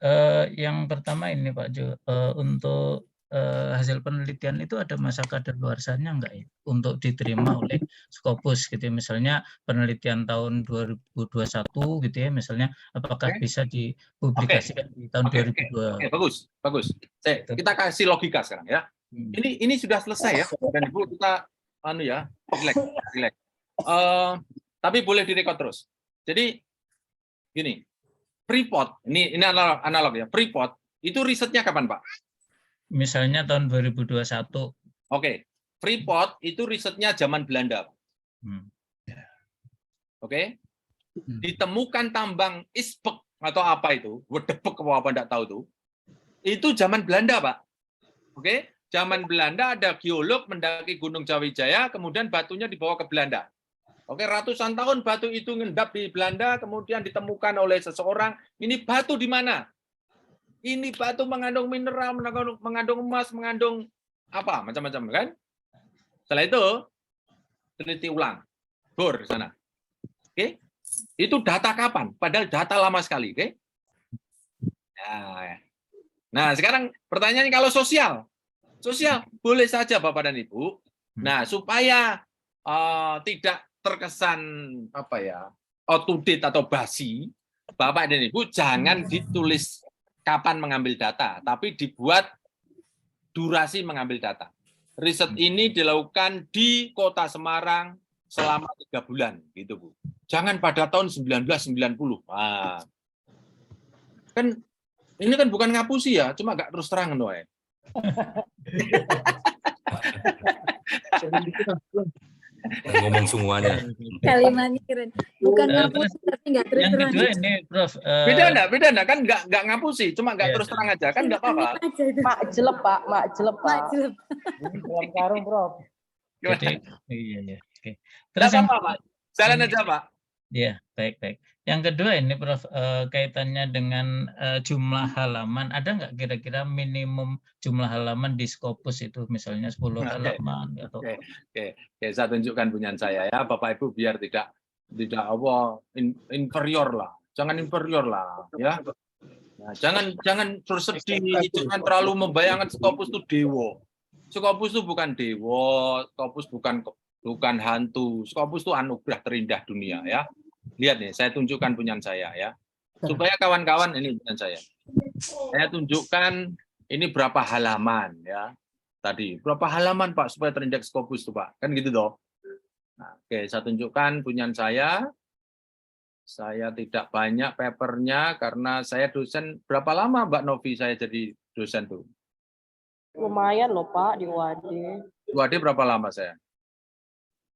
yang pertama ini Pak Jo, untuk hasil penelitian itu ada masa kadaluarsanya enggak ya untuk diterima oleh Skopus gitu ya, misalnya penelitian tahun 2021 gitu ya, misalnya apakah bisa dipublikasikan di tahun 2022? Bagus. Kita kasih logika sekarang ya. Ini sudah selesai ya, dan Ibu kita relax. Tapi boleh direkod terus. Jadi gini, Freeport, ini analog ya. Freeport itu risetnya kapan, Pak? Misalnya tahun 2021. Oke. Freeport itu risetnya zaman Belanda. Oke. Ditemukan tambang isbek atau apa itu, wedebek apa enggak tahu tuh. Itu zaman Belanda, Pak. Oke. Zaman Belanda ada geolog mendaki Gunung Jawijaya, kemudian batunya dibawa ke Belanda. Oke, ratusan tahun batu itu ngendap di Belanda, kemudian ditemukan oleh seseorang. Ini batu di mana? Ini batu mengandung mineral, mengandung emas, mengandung apa, macam-macam kan? Setelah itu teliti ulang, bor di sana. Oke, itu data kapan? Padahal data lama sekali, oke? Nah, sekarang pertanyaannya kalau sosial boleh saja Bapak dan Ibu. Nah, supaya tidak terkesan out to date atau basi, Bapak dan Ibu jangan ditulis kapan mengambil data, tapi dibuat durasi mengambil data. Riset ini dilakukan di Kota Semarang selama 3 bulan, gitu Bu. Jangan pada tahun 1990. Nah, kan ini kan bukan ngapusi ya, cuma nggak terus terang doang. Ngomong semuanya. Kalimatnya keren. Bukan ngapusi tapi nggak terus yang terang. kedua ini, Prof. Beda enggak kan nggak ngapusi, cuma nggak terus terang aja kan nggak apa-apa. Mak jelek, Pak. Dalam karung, Prof. Jadi, iya. Oke. Terus apa, Pak? Jalan aja, Pak. Ya, baik-baik. Yang kedua ini Prof, kaitannya dengan jumlah halaman. Ada nggak kira-kira minimum jumlah halaman di Scopus itu, misalnya 10 halaman atau? Oke, saya tunjukkan punya saya ya, Bapak Ibu, biar tidak inferior lah, jangan inferior lah, ya. Nah, jangan bersedih, jangan terlalu membayangkan Scopus itu dewa. Scopus itu bukan dewa, Scopus bukan hantu, Scopus itu anugerah terindah dunia ya. Lihat nih, saya tunjukkan punya saya ya. Supaya kawan-kawan ini punya saya. Saya tunjukkan ini berapa halaman ya. Tadi berapa halaman Pak supaya terindeks Scopus tuh Pak. Kan gitu toh. Nah, oke, saya tunjukkan punya saya. Saya tidak banyak papernya karena saya dosen. Berapa lama Mbak Novi saya jadi dosen tuh? Lumayan loh Pak di UAD. UAD berapa lama saya?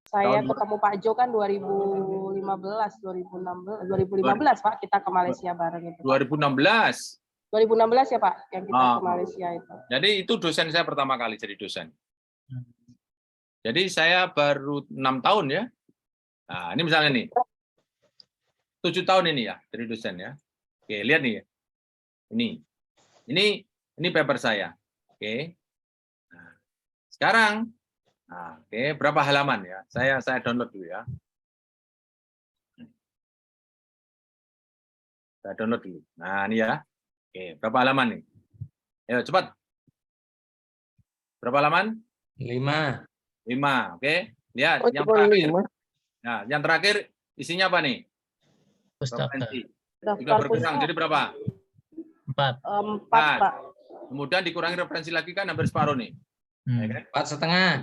Saya ketemu Pak Jo kan 2015 Pak, kita ke Malaysia bareng itu. 2016. 2016 ya Pak, yang kita ke Malaysia itu. Jadi itu dosen saya pertama kali jadi dosen. Jadi saya baru 6 tahun ya. Nah, ini misalnya nih. 7 tahun ini ya jadi dosen ya. Oke, lihat nih. Ini paper saya. Oke. Nah, sekarang oke, berapa halaman ya? Saya download dulu ya. Saya download dulu. Nah, ini ya. Oke, berapa halaman nih? Ayo cepat. Berapa halaman? 5. 5. Oke. Lihat yang terakhir. Nah, yang terakhir isinya apa nih? Referensi. Sudah berkurang jadi berapa? 4. 4 Pak. Kemudian dikurangi referensi lagi kan hampir separuh nih. 4,5.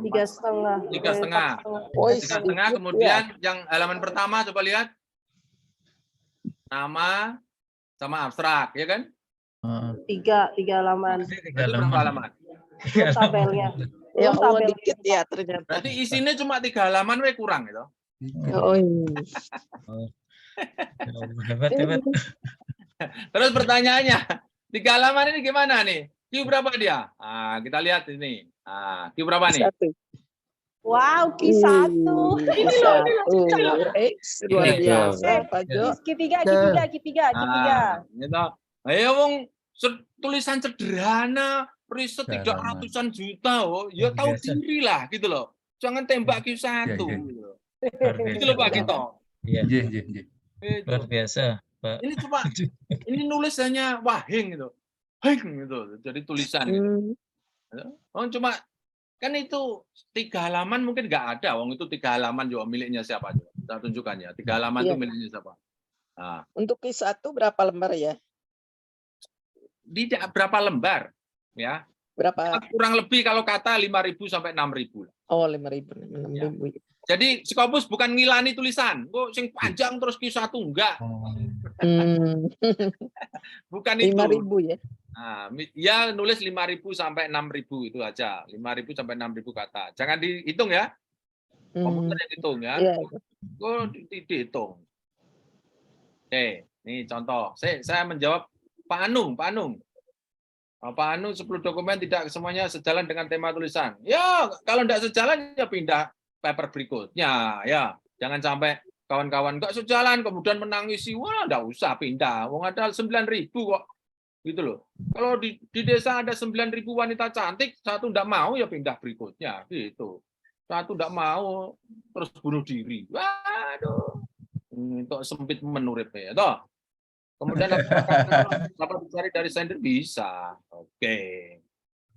3,5. 3,5. Kemudian yang halaman pertama coba lihat. Nama sama abstrak, ya kan? 3 halaman. Berapa halaman? Tabelnya. Ya Allah, dikit ya ternyata. Berarti isinya cuma 3 halaman, we kurang gitu. Oh iya. Hebat. Terus pertanyaannya, 3 halaman ini gimana nih? Q berapa dia? Kita lihat ini. Q berapa nih? 1. Wow, Q1. Ini loh. Luar biasa, Pak Jo. Q3. Gitu. Ayo wong tulisan sederhana, riset 300-an juta, ya tahu diri lah gitu loh. Jangan tembak Q1. Gitu loh Pak Gito. Iya. Luar biasa, Pak. Ini coba ini nulis hanya wahing gitu. Hing gitu. Jadi tulisan gitu. Oh, cuma kan itu 3 halaman mungkin nggak ada. Wong itu 3 halaman juga miliknya siapa aja. Kita tunjukkan ya. 3 halaman itu miliknya siapa. Nah. Untuk Q1 berapa lembar ya? Tidak berapa lembar ya. Berapa? Kurang lebih kalau kata 5.000 sampai 6.000. Oh, 5.000, 6.000. Ya. Jadi Scopus bukan ngilani tulisan. Kok sing panjang terus Q1 enggak. Bukan itu. 5.000 ya. Nah, ya nulis 5.000 sampai 6.000 itu aja. 5.000 sampai 6.000 kata. Jangan dihitung ya. Komputer yang hitung ya. Kok dihitung. Oke, ini contoh. Saya menjawab Pak Anung. Pak Anung 10 dokumen tidak semuanya sejalan dengan tema tulisan. Ya, kalau tidak sejalan ya pindah paper berikutnya ya. Jangan sampai kawan-kawan nggak sejalan kemudian menangisi, wah nggak usah pindah. Wong ada 9.000 kok. Gitu loh. Kalau di desa ada 9.000 wanita cantik, satu nggak mau ya pindah berikutnya gitu. Satu nggak mau terus bunuh diri. Waduh. Untuk sempit menurutnya ya toh. Kemudian dapat dicari dari sender bisa. Oke.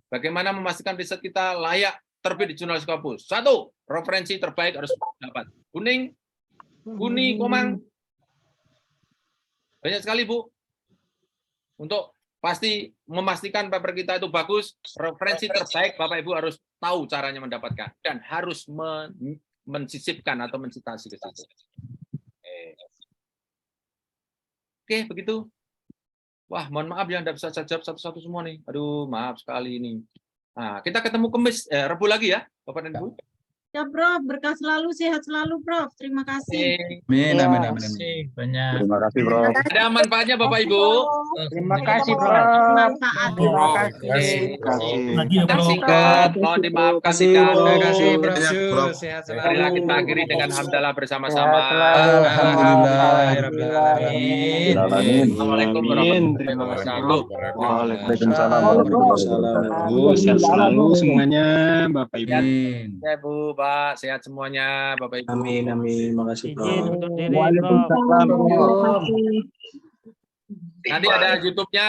Bagaimana memastikan riset kita layak terbit di jurnal Scopus? 1, referensi terbaik harus dapat. Kuning, komang. Banyak sekali, Bu. Untuk pasti memastikan paper kita itu bagus, referensi terbaik Bapak Ibu harus tahu caranya mendapatkan dan harus mensisipkan atau mensitasi ke situ. Oke, begitu. Wah, mohon maaf yang tidak bisa saya jawab satu-satu semua nih. Aduh, maaf sekali ini. Nah, kita ketemu Rebu lagi ya, Bapak dan Ibu. Ya Prof, berkah selalu, sehat selalu Prof. Terima kasih. Amin, Ya, amin, amin. kasih banyak. Terima kasih, Prof. Ada manfaatnya Bapak Ibu? Terima kasih, Prof. Bermanfaat. Terima Kasih. kasih. Singkat, mohon dimaafkan jika Terima kasih Prof. Banyak, Jus. Prof. Sehat marilah selalu. kita akhiri dengan hamdalah bersama-sama. Alhamdulillah. Assalamualaikum warahmatullahi Terima kasih, wabarakatuh. Prof. Waalaikumsalam warahmatullahi wabarakatuh. Sehat selalu semuanya, Bapak Ibu. Ya Bu, Pak, sehat semuanya, Bapak Ibu. Amin, amin. Makasih, Izin Prof. undur diri, Prof. Nanti ada YouTube-nya,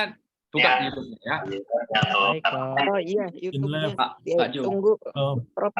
buka YouTube-nya ya. Oh iya, YouTube-nya. Pak Ya, Jo. tunggu. Prof.